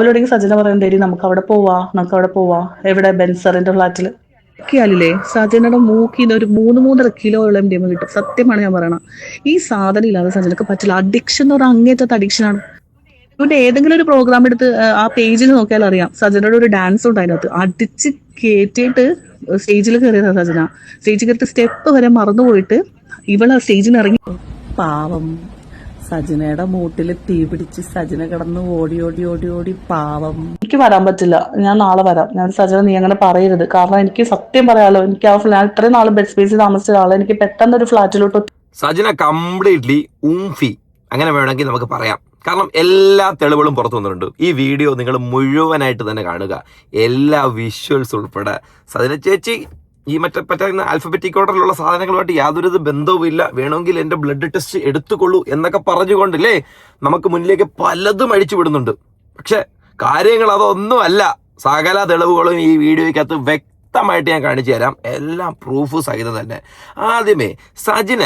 അവരോടെങ്കിൽ സജന പറയണ്ടേരി നമുക്ക് അവിടെ പോവാ എവിടെ ബെൻസറിന്റെ ഫ്ലാറ്റില് ില്ലേ സജനയുടെ മൂക്കിന്ന് ഒരു 3-3.5 കിലോയോളം ഡെമ കിട്ടും. സത്യമാണ് ഞാൻ പറയണം. ഈ സാധനം ഇല്ലാതെ സജനക്ക് പറ്റില്ല. അഡിക്ഷൻ എന്ന് പറഞ്ഞാൽ അങ്ങേറ്റത്തെ അഡിക്ഷനാണ്. ഇവിടെ ഏതെങ്കിലും ഒരു പ്രോഗ്രാം എടുത്ത് ആ പേജിൽ നോക്കിയാൽ അറിയാം, സജനയുടെ ഒരു ഡാൻസ് ഉണ്ട് അതിനകത്ത്. അടിച്ച് കയറ്റിയിട്ട് സ്റ്റേജിൽ കയറിയതാ സജന. സ്റ്റേജിൽ കയറിയിട്ട് സ്റ്റെപ്പ് വരെ മറന്നുപോയിട്ട് ഇവള് സ്റ്റേജിൽ ഇറങ്ങി. പാവം സജനയുടെ മൂട്ടിൽ തീ പിടിച്ച് സജന കിടന്ന് ഓടി പാവം. എനിക്ക് വരാൻ പറ്റില്ല, ഞാൻ നാളെ വരാം. ഞാൻ സജന നീ അങ്ങനെ പറയരുത്. കാരണം എനിക്ക് സത്യം പറയാലോ, എനിക്ക് ആ ഫ്ലാറ്റ് ഇത്രയും നാള് ബെഡ് സ്പേസിൽ താമസിച്ച ആളെ എനിക്ക് പെട്ടെന്ന് ഒരു ഫ്ലാറ്റിലോട്ട് സജന കംപ്ലീറ്റ്ലി ഊംഫി അങ്ങനെ വേണമെങ്കിൽ നമുക്ക് പറയാം. കാരണം എല്ലാ തെളിവുകളും പുറത്തു വന്നിട്ടുണ്ട്. ഈ വീഡിയോ നിങ്ങൾ മുഴുവനായിട്ട് തന്നെ കാണുക, എല്ലാ വിഷ്വൽസ് ഉൾപ്പെടെ. സജന ചേച്ചി ഈ മറ്റേ ആൽഫബറ്റിക് ഓർഡറിലുള്ള സാധനങ്ങളുമായിട്ട് യാതൊരു ബന്ധവുമില്ല, വേണമെങ്കിൽ എൻ്റെ ബ്ലഡ് ടെസ്റ്റ് എടുത്തുകൊള്ളൂ എന്നൊക്കെ പറഞ്ഞുകൊണ്ടില്ലേ നമുക്ക് മുന്നിലേക്ക് പലതും അഴിച്ചു വിടുന്നുണ്ട്. പക്ഷെ കാര്യങ്ങൾ അതൊന്നുമല്ല. സകല തെളിവുകളും ഈ വീഡിയോയ്ക്കകത്ത് വ്യക്തമായിട്ട് ഞാൻ കാണിച്ചു തരാം, എല്ലാം പ്രൂഫ് സഹിതം തന്നെ. ആദ്യമേ സജന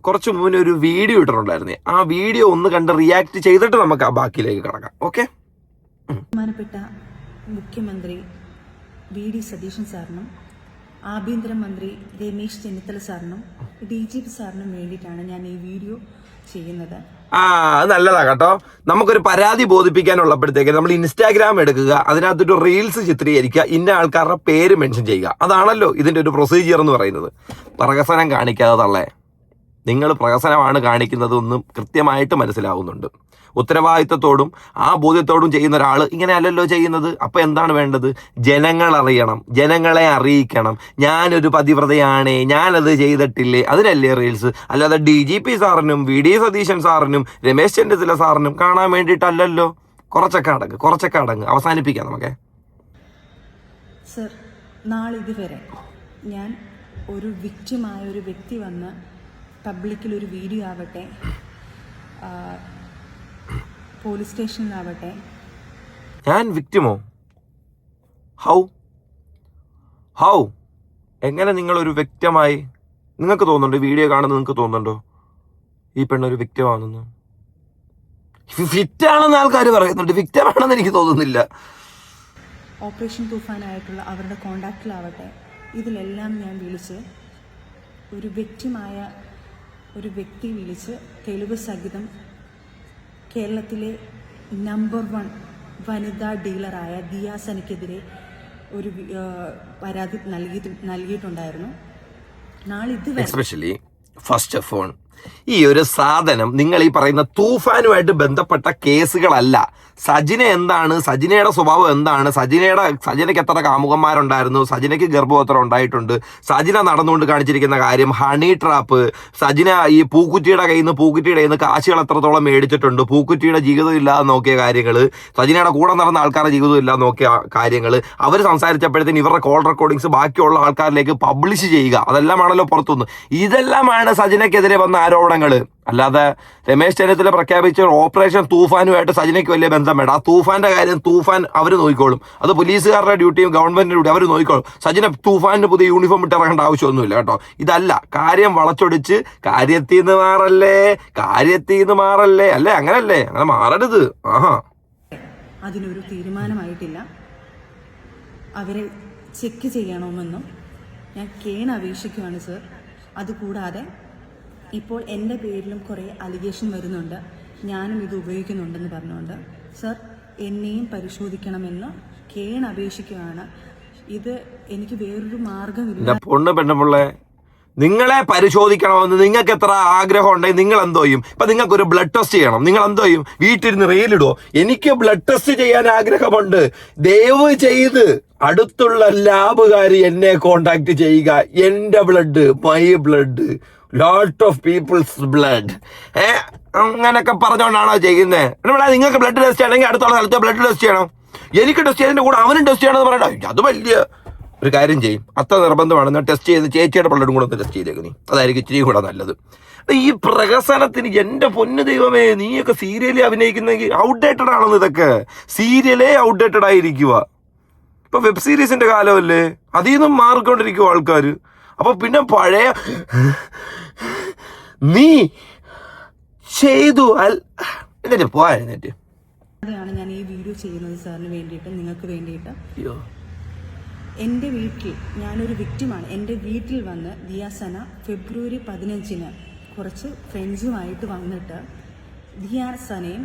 കുറച്ച് മുന്നേ ഒരു വീഡിയോ ഇട്ടിട്ടുണ്ടായിരുന്നേ, ആ വീഡിയോ ഒന്ന് കണ്ട് റിയാക്ട് ചെയ്തിട്ട് നമുക്ക് ആ ബാക്കിയിലേക്ക് കടക്കാം. ഓക്കെ. ബഹുമാനപ്പെട്ട മുഖ്യമന്ത്രി വി.ഡി. സതീശൻ സാറിനും ആഭ്യന്തരമന്ത്രി രമേശ് ചെന്നിത്തല സാറിനും DGP സാറിനും വേണ്ടിയിട്ടാണ് ഞാൻ ഈ വീഡിയോ ചെയ്യുന്നത്. അത് നല്ലതാ കേട്ടോ. നമുക്കൊരു പരാതി ബോധിപ്പിക്കാനുള്ളപ്പോഴത്തേക്ക് നമ്മൾ ഇൻസ്റ്റാഗ്രാം എടുക്കുക, അതിനകത്തൊരു റീൽസ് ചിത്രീകരിക്കുക, ഇന്ന ആൾക്കാരുടെ പേര് മെൻഷൻ ചെയ്യുക. അതാണല്ലോ ഇതിന്റെ ഒരു പ്രൊസീജിയർ എന്ന് പറയുന്നത്. പ്രഹസനം കാണിക്കാതെ തള്ളേ, നിങ്ങൾ പ്രഹസനമാണ് കാണിക്കുന്നത് ഒന്നും കൃത്യമായിട്ട് മനസ്സിലാവുന്നുണ്ട്. ഉത്തരവാദിത്തത്തോടും ആ ബോധ്യത്തോടും ചെയ്യുന്ന ഒരാൾ ഇങ്ങനെയല്ലല്ലോ ചെയ്യുന്നത്. അപ്പം എന്താണ് വേണ്ടത്? ജനങ്ങൾ അറിയണം, ജനങ്ങളെ അറിയിക്കണം. ഞാനൊരു പതിവ്രതയാണ്, ഞാനത് ചെയ്തിട്ടില്ലേ, അതിനല്ലേ റീൽസ്. അല്ലാതെ DGP സാറിനും V.D. സതീശൻ സാറിനും രമേശ് ചെന്നിത്തല സാറിനും കാണാൻ വേണ്ടിയിട്ടല്ലല്ലോ. കുറച്ചൊക്കെ അടങ്ങ് അവസാനിപ്പിക്കാം നമുക്ക്. സർ, നാളിതുവരെ ഞാൻ ഒരു വിക്റ്റിമായ ഒരു വ്യക്തി വന്ന് പബ്ലിക്കിലൊരു വീഡിയോ ആവട്ടെ, പോലീസ് സ്റ്റേഷനിലാവട്ടെ. ഞാൻ വിക്റ്റിമോ? ഹൗ എങ്ങനെ നിങ്ങളൊരു വ്യക്തമായി നിങ്ങൾക്ക് തോന്നുന്നുണ്ടോ? വീഡിയോ കാണുന്നത് നിങ്ങൾക്ക് തോന്നുന്നുണ്ടോ ഈ പെണ്ണൊരു വിക്റ്റിമാണെന്ന്? ഫിറ്റാണെന്ന് ആൾക്കാർ പറയുന്നുണ്ട്, വിക്റ്റിമാണെന്ന് എനിക്ക് തോന്നുന്നില്ല. ഓപ്പറേഷൻ തൂഫാനായിട്ടുള്ള അവരുടെ കോണ്ടാക്റ്റിലാവട്ടെ, ഇതിലെല്ലാം ഞാൻ വിളിച്ച് ഒരു വ്യക്തിമായ ഒരു വ്യക്തി വിളിച്ച് തെളിവ് സഹിതം കേരളത്തിലെ നമ്പർ 1 വനിതാ ഡീലറായ ദിയാസനയ്ക്കെതിരെ ഒരു പരാതി നൽകിയിട്ടുണ്ടായിരുന്നു. എസ്പെഷ്യലി ഫസ്റ്റ് ഓഫ് ഓൾ ഈ ഒരു സാധനം നിങ്ങൾ ഈ പറയുന്ന തൂഫാനുമായിട്ട് ബന്ധപ്പെട്ട കേസുകളല്ല. സജിന എന്താണ്, സജിനയുടെ സ്വഭാവം എന്താണ്, സജിനയ്ക്ക് എത്ര കാമുകന്മാരുണ്ടായിരുന്നു, സജിനയ്ക്ക് ഗർഭം എത്ര ഉണ്ടായിട്ടുണ്ട്, സജിന നടന്നുകൊണ്ട് കാണിച്ചിരിക്കുന്ന കാര്യം, ഹണി ട്രാപ്പ്, സജിന ഈ പൂക്കുറ്റിയുടെ കയ്യിൽ നിന്ന് കാശുകൾ എത്രത്തോളം മേടിച്ചിട്ടുണ്ട്, പൂക്കുറ്റിയുടെ ജീവിതം ഇല്ലാതെ നോക്കിയ കാര്യങ്ങൾ, സജിനയുടെ കൂടെ നടന്ന ആൾക്കാരുടെ ജീവിതം ഇല്ലാതെ നോക്കിയ കാര്യങ്ങൾ, അവർ സംസാരിച്ചപ്പോഴത്തേന് ഇവരുടെ കോൾ റെക്കോർഡിങ്സ് ബാക്കിയുള്ള ആൾക്കാരിലേക്ക് പബ്ലിഷ് ചെയ്യുക, അതെല്ലാമാണല്ലോ പുറത്തുനിന്ന്. ഇതെല്ലാമാണ് സജിനയ്ക്കെതിരെ വന്ന ആരോപണങ്ങൾ. അല്ലാതെ രമേശ് ചെന്നിത്തല പ്രഖ്യാപിച്ച ഓപ്പറേഷൻ തൂഫാനുമായിട്ട് സജിനയ്ക്ക് വലിയ ബന്ധം വേണ്ട. ആ തൂഫാന്റെ കാര്യം തൂഫാൻ അവർ നോക്കിക്കോളും, അത് പോലീസുകാരുടെ ഡ്യൂട്ടിയും ഗവൺമെന്റിന്റെ ഡ്യൂട്ടി അവർ നോക്കിക്കോളും. സജിന തൂഫാനിന് പുതിയ യൂണിഫോം ഇട്ട് ഇറങ്ങേണ്ട ആവശ്യമൊന്നുമില്ല കേട്ടോ. ഇതല്ല കാര്യം, വളച്ചൊടിച്ച് കാര്യത്തിൽ നിന്ന് മാറല്ലേ അല്ലേ, അങ്ങനെ മാറരുത്. അതിനൊരു തീരുമാനമായിട്ടില്ല. അവരെ ചെക്ക് ചെയ്യണമെന്നും ഞാൻ അപേക്ഷിക്കുകയാണ് സർ. അതുകൂടാതെ ഇപ്പോൾ എൻ്റെ പേരിലും കുറേ അലിഗേഷൻ വരുന്നുണ്ട്, ഞാനും ഇത് ഉപയോഗിക്കുന്നുണ്ടെന്ന് പറഞ്ഞുകൊണ്ട്. സർ, എന്നെയും പരിശോധിക്കണമെന്ന് അപേക്ഷിക്കുകയാണ്. ഇത് എനിക്ക് വേറൊരു മാർഗമില്ല. പെണ്ണുപിള്ളേ, നിങ്ങളെ പരിശോധിക്കണമെന്ന് നിങ്ങൾക്ക് എത്ര ആഗ്രഹം ഉണ്ടെങ്കിൽ നിങ്ങൾ എന്തോ ചെയ്യും? ഇപ്പൊ നിങ്ങൾക്ക് ഒരു ബ്ലഡ് ടെസ്റ്റ് ചെയ്യണം, നിങ്ങൾ എന്തോ ചെയ്യും? വീട്ടിലിരുന്ന് റീലിടുവോ? എനിക്ക് ബ്ലഡ് ടെസ്റ്റ് ചെയ്യാൻ ആഗ്രഹമുണ്ട്, ദയവ് ചെയ്ത് അടുത്തുള്ള ലാബുകാർ എന്നെ കോണ്ടാക്ട് ചെയ്യുക. എന്റെ blood, my blood, lot of peoples blood, അങ്ങനൊക്കെ പറഞ്ഞുകൊണ്ടാണോ ചെയ്യുന്നത്? നിങ്ങൾക്ക് ബ്ലഡ് ടെസ്റ്റ് ചെയ്യണമെങ്കിൽ അടുത്തുള്ള സ്ഥലത്ത് ബ്ലഡ് ടെസ്റ്റ് ചെയ്യണം. എനിക്ക് ടെസ്റ്റ് ചെയ്തതിന്റെ കൂടെ അവനും ടെസ്റ്റ് ചെയ്യണമെന്ന് പറയണ്ട. അത് വലിയ ഒരു കാര്യം ചെയ്യും, അത്ര നിർബന്ധമാണ്. ടെസ്റ്റ് ചെയ്ത് ചേച്ചിയുടെ ബ്ലഡും കൂടെ ഒന്ന് ടെസ്റ്റ് ചെയ്തേക്ക് നീ, അതായിരിക്കും ഇച്ചിരി കൂടെ നല്ലത്. ഈ പ്രഹസനത്തിന് എൻ്റെ പൊന്നു ദൈവമേ, നീയൊക്കെ സീരിയലേ അഭിനയിക്കുന്നെങ്കിൽ ഔട്ട്ഡേറ്റഡ് ആണെന്ന്. ഇതൊക്കെ സീരിയലേ ഔട്ട്ഡേറ്റഡ് ആയിരിക്കുക. ഇപ്പൊ വെബ് സീരീസിന്റെ കാലമല്ലേ, അതിൽ നിന്നും മാറിക്കൊണ്ടിരിക്കും ആൾക്കാർ. അപ്പൊ പിന്നെ പഴയ നീ ചെയ്തു എന്നിട്ട് പോവാ എഴുന്നേറ്റ് അതാണ് ഞാൻ ഈ വീഡിയോ ചെയ്യുന്നത് സാറിന് വേണ്ടിയിട്ട്, നിങ്ങൾക്ക് വേണ്ടിയിട്ട്. അയ്യോ, എൻ്റെ വീട്ടിൽ ഞാനൊരു വിക്റ്റിമാണ്. എൻ്റെ വീട്ടിൽ വന്ന് ദിയാസന ഫെബ്രുവരി 15 കുറച്ച് ഫ്രണ്ട്സുമായിട്ട് വന്നിട്ട് ദിയാസനയും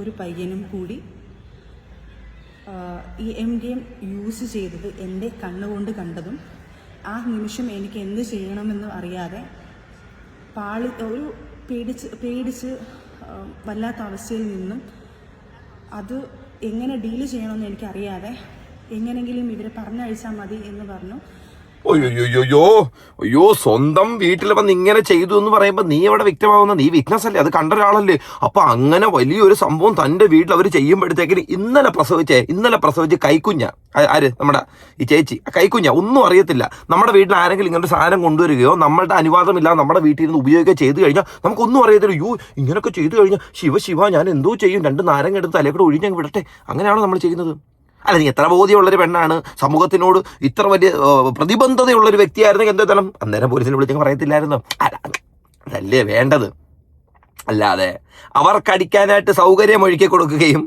ഒരു പയ്യനും കൂടി ഈ MDM യൂസ് ചെയ്തത് എൻ്റെ കണ്ണുകൊണ്ട് കണ്ടതും ആ നിമിഷം എനിക്ക് എന്ത് ചെയ്യണമെന്ന് അറിയാതെ പേടിച്ച് വല്ലാത്ത അവസ്ഥയിൽ നിന്നും അത് എങ്ങനെ ഡീല് ചെയ്യണമെന്ന് എനിക്കറിയാതെ എങ്ങനെങ്കിലും ഇവരെ പറഞ്ഞയച്ചാൽ മതി എന്ന് പറഞ്ഞു. അയ്യോ, സ്വന്തം വീട്ടിൽ വന്ന് ഇങ്ങനെ ചെയ്തു എന്ന് പറയുമ്പോ നീ അവിടെ വ്യക്തമാവുന്ന നീ വീക്ക്നെസ് അല്ലേ? അത് കണ്ട ഒരാളല്ലേ? അപ്പൊ അങ്ങനെ വലിയൊരു സംഭവം തന്റെ വീട്ടിൽ അവർ ചെയ്യുമ്പോഴത്തേക്കിന് ഇന്നലെ പ്രസവിച്ച് കൈക്കുഞ്ഞ, ആര് നമ്മുടെ ഈ ചേച്ചി കൈക്കുഞ്ഞ, ഒന്നും അറിയത്തില്ല. നമ്മുടെ വീട്ടിൽ ആരെങ്കിലും ഇങ്ങനത്തെ സാധനം കൊണ്ടുവരികയോ നമ്മളുടെ അനുവാദമില്ലാതെ നമ്മുടെ വീട്ടിൽ നിന്ന് ഉപയോഗിക്കുകയോ ചെയ്ത് കഴിഞ്ഞാൽ നമുക്കൊന്നും അറിയത്തില്ല. അയ്യോ, ഇങ്ങനെയൊക്കെ ചെയ്തു കഴിഞ്ഞാൽ ശിവ ഞാൻ എന്തോ ചെയ്യും, 2 നാരങ്ങ എടുത്ത് തലക്കൂടെ ഒഴിഞ്ഞങ്ങ് വിടട്ടെ. അങ്ങനെയാണോ നമ്മൾ ചെയ്യുന്നത്? അല്ല, നീ എത്ര ബോധ്യമുള്ളൊരു പെണ്ണാണ്, സമൂഹത്തിനോട് ഇത്ര വലിയ പ്രതിബദ്ധതയുള്ളൊരു വ്യക്തിയായിരുന്നെങ്കിൽ എന്തോ തരം അന്നേരം പോലീസിനെ വിളിച്ചെങ്കിൽ പറയത്തില്ലായിരുന്നോ? അതല്ലേ വേണ്ടത്. അല്ലാതെ അവർക്കടിക്കാനായിട്ട് സൗകര്യം ഒരുക്കി കൊടുക്കുകയും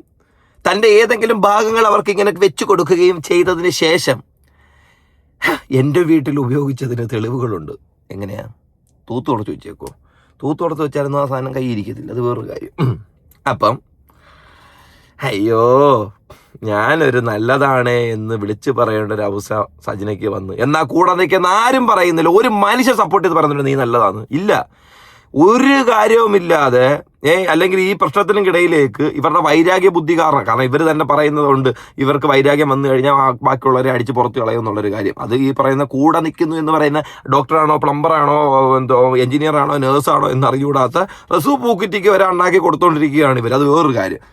തൻ്റെ ഏതെങ്കിലും ഭാഗങ്ങൾ അവർക്ക് ഇങ്ങനെ വെച്ചു കൊടുക്കുകയും ചെയ്തതിന് ശേഷം എൻ്റെ വീട്ടിൽ ഉപയോഗിച്ചതിന് തെളിവുകളുണ്ട്. എങ്ങനെയാ? തൂത്തുടച്ച് വെച്ചേക്കോ? തൂത്തുടച്ച് വെച്ചായിരുന്നു ആ സാധനം കൈയിരിക്കത്തില്ല, അത് വേറൊരു കാര്യം. അപ്പം അയ്യോ, ഞാനൊരു നല്ലതാണ് എന്ന് വിളിച്ചു പറയേണ്ട ഒരു അവസ്ഥ സജിനയ്ക്ക് വന്നു. എന്നാൽ കൂടെ നിൽക്കുന്ന ആരും പറയുന്നില്ല, ഒരു മനുഷ്യ സപ്പോർട്ട് ചെയ്ത് പറയുന്നുണ്ട് നീ നല്ലതാണ്. ഇല്ല, ഒരു കാര്യവുമില്ലാതെ അല്ലെങ്കിൽ ഈ പ്രശ്നത്തിനിടയിലേക്ക് ഇവരുടെ വൈരാഗ്യ ബുദ്ധി കാരണം ഇവർ തന്നെ പറയുന്നതുകൊണ്ട് ഇവർക്ക് വൈരാഗ്യം വന്നു കഴിഞ്ഞാൽ ബാക്കിയുള്ളവരെ അടിച്ച് പുറത്ത് കളയും എന്നുള്ളൊരു കാര്യം. അത് ഈ പറയുന്ന കൂടെ നിൽക്കുന്നു എന്ന് പറയുന്ന ഡോക്ടറാണോ പ്ലംബറാണോ എന്തോ എഞ്ചിനീയറാണോ നേഴ്സാണോ എന്നറിയൂടാത്ത റസൂ പൂക്കിറ്റിക്ക് വരെ ഉണ്ടാക്കി കൊടുത്തുകൊണ്ടിരിക്കുകയാണ് ഇവർ. അത് വേറൊരു കാര്യം.